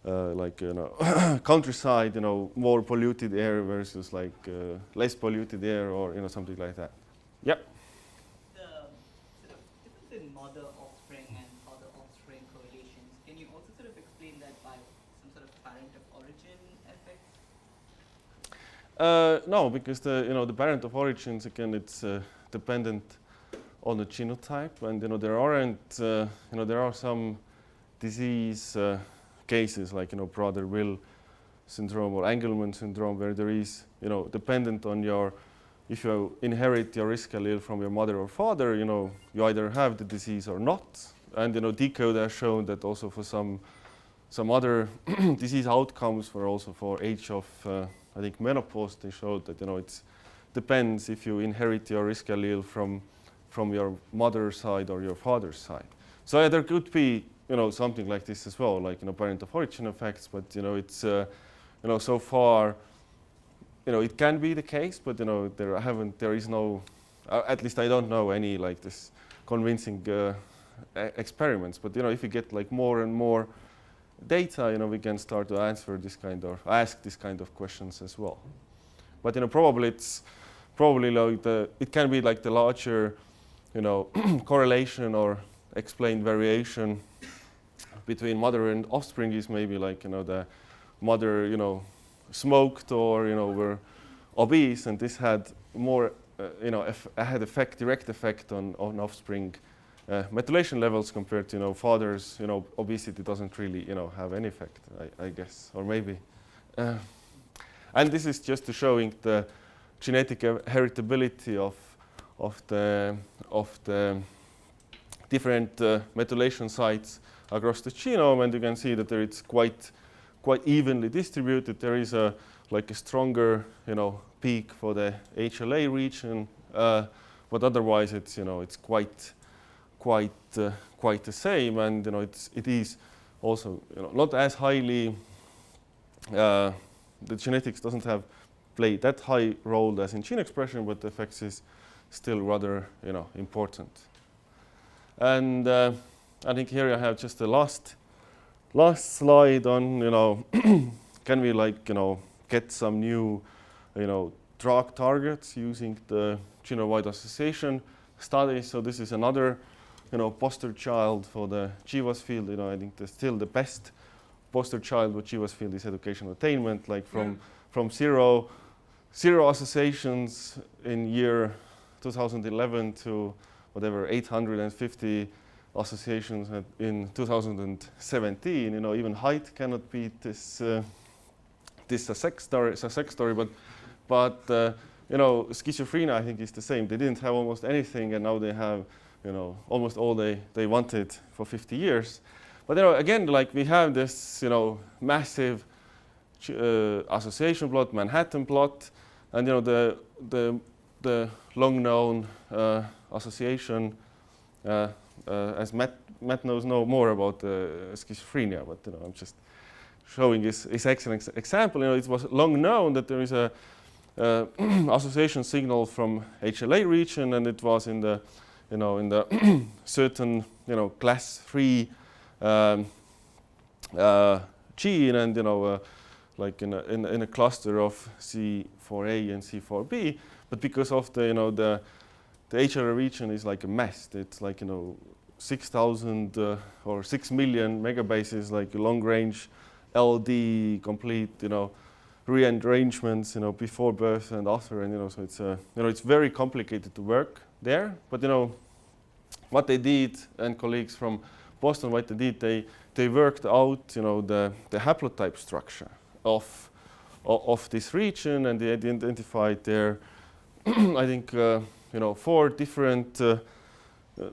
like countryside, more polluted air versus like less polluted air, or something like that. Yep. The sort of difference in mother-offspring and father-offspring correlations, can you also sort of explain that by some sort of parent of origin effect? No, because the parent of origins, again, it's dependent on the genotype, and there aren't there are some disease cases like Prader-Willi syndrome or Angelman syndrome, where there is dependent on if you inherit your risk allele from your mother or father, you either have the disease or not. And DECODE has shown that also for some other disease outcomes, for age of I think menopause, they showed that it depends if you inherit your risk allele from your mother's side or your father's side. So there could be something like this as well, like parent of origin effects, but it's so far it can be the case, but there is no, at least I don't know any like this convincing experiments. But if you get like more and more data, we can start to ask this kind of questions as well. But probably like it can be like the larger correlation or explained variation between mother and offspring is maybe like the mother smoked or were obese, and this had more had direct effect on offspring methylation levels compared to fathers, obesity doesn't really have any effect, I guess, or maybe. And this is just to showing the genetic heritability of the different methylation sites across the genome, and you can see that it's quite evenly distributed. There is a stronger peak for the HLA region, but otherwise it's it's quite the same, and it is also not as highly. The genetics doesn't play that high role as in gene expression, but the effects is still rather important. And I think here I have just the last slide on can we get some new drug targets using the genome-wide association studies. So this is another poster child for the GWAS field. I think still the best poster child with GWAS field is educational attainment, from zero associations in year 2011 to whatever 850 associations in 2017. Even height cannot beat this success story, but schizophrenia I think is the same. They didn't have almost anything, and now they have almost all they wanted for 50 years. But again, we have this massive association plot, Manhattan plot, and the long known association, as Matt knows more about schizophrenia, but I'm just showing his excellent example. It was long known that there is a association signal from HLA region, and it was in the certain class 3 gene, and like in a cluster of C4a and C4b, but because of the HLA region is like a mess. It's like 6,000 or 6 million megabases, like long range LD, complete rearrangements before birth and after, and so it's it's very complicated to work there. But what they did, and colleagues from Boston, what they did, they worked out the haplotype structure of this region, and they identified there I think 4 different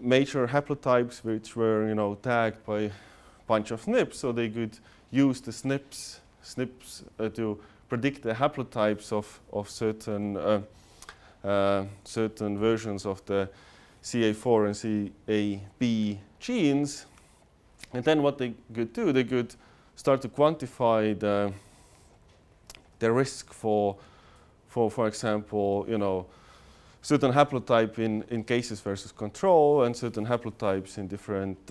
major haplotypes which were tagged by a bunch of SNPs, so they could use the SNPs to predict the haplotypes of certain versions of the CA4 and CAB genes. And then what they could do, they could start to quantify the risk for example, certain haplotype in cases versus control, and certain haplotypes in different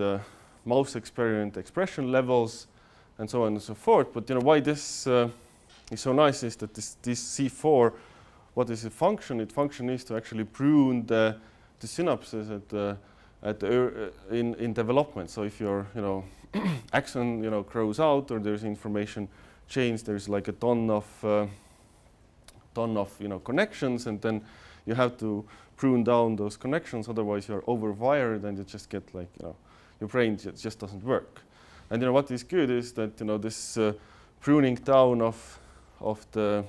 mouse experiment expression levels, and so on and so forth. But why this is so nice is that this C4, what is its function? Its function is to actually prune the synapses in development. So if your axon grows out, or there's information change, there's like a ton of connections, and then you have to prune down those connections, otherwise you're overwired and you just get your brain just doesn't work. And what is good is that this pruning down of the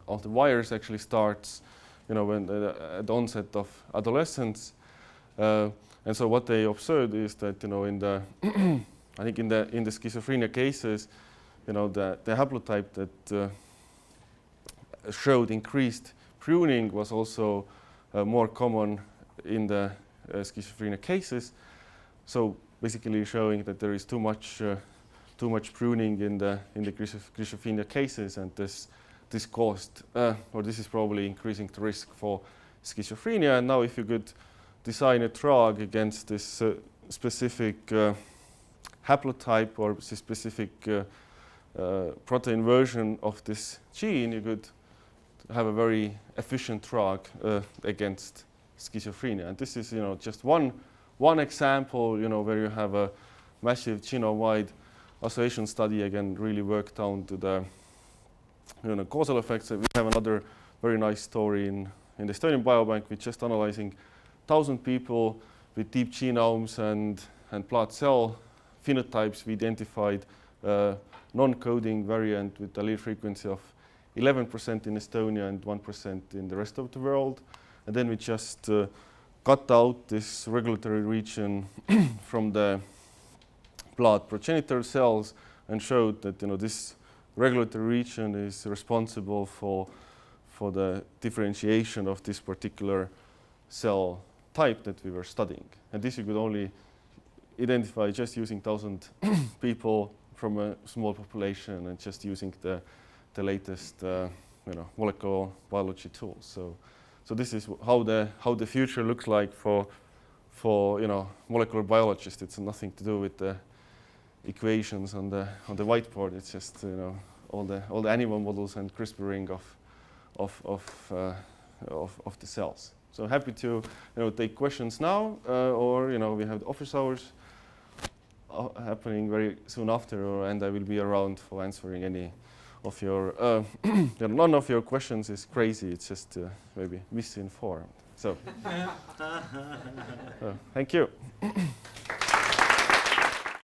wires actually starts when at the onset of adolescence. And so what they observed is that in the I think in the schizophrenia cases, the haplotype that showed increased pruning was also more common in the schizophrenia cases. So basically showing that there is too much pruning in the schizophrenia cases, and this caused or this is probably increasing the risk for schizophrenia. And now if you could design a drug against this specific haplotype or specific protein version of this gene, you could have a very efficient drug against schizophrenia. And this is just one example where you have a massive genome-wide association study, again really worked down to the causal effects. We have another very nice story in the Estonian Biobank, with just analyzing 1,000 people with deep genomes and blood cell phenotypes, we identified non-coding variant with allele frequency of 11% in Estonia and 1% in the rest of the world. And then we just cut out this regulatory region from the blood progenitor cells and showed that this regulatory region is responsible for the differentiation of this particular cell type that we were studying. And this you could only identify just using 1,000 people from a small population and just using the latest molecular biology tools. So this is how the future looks like for molecular biologists. It's nothing to do with the equations on the whiteboard. It's just all the animal models and CRISPRing of the cells. So happy to take questions now, or we have the office hours happening very soon after, and I will be around for answering any of your. None of your questions is crazy. It's just maybe misinformed. So, thank you.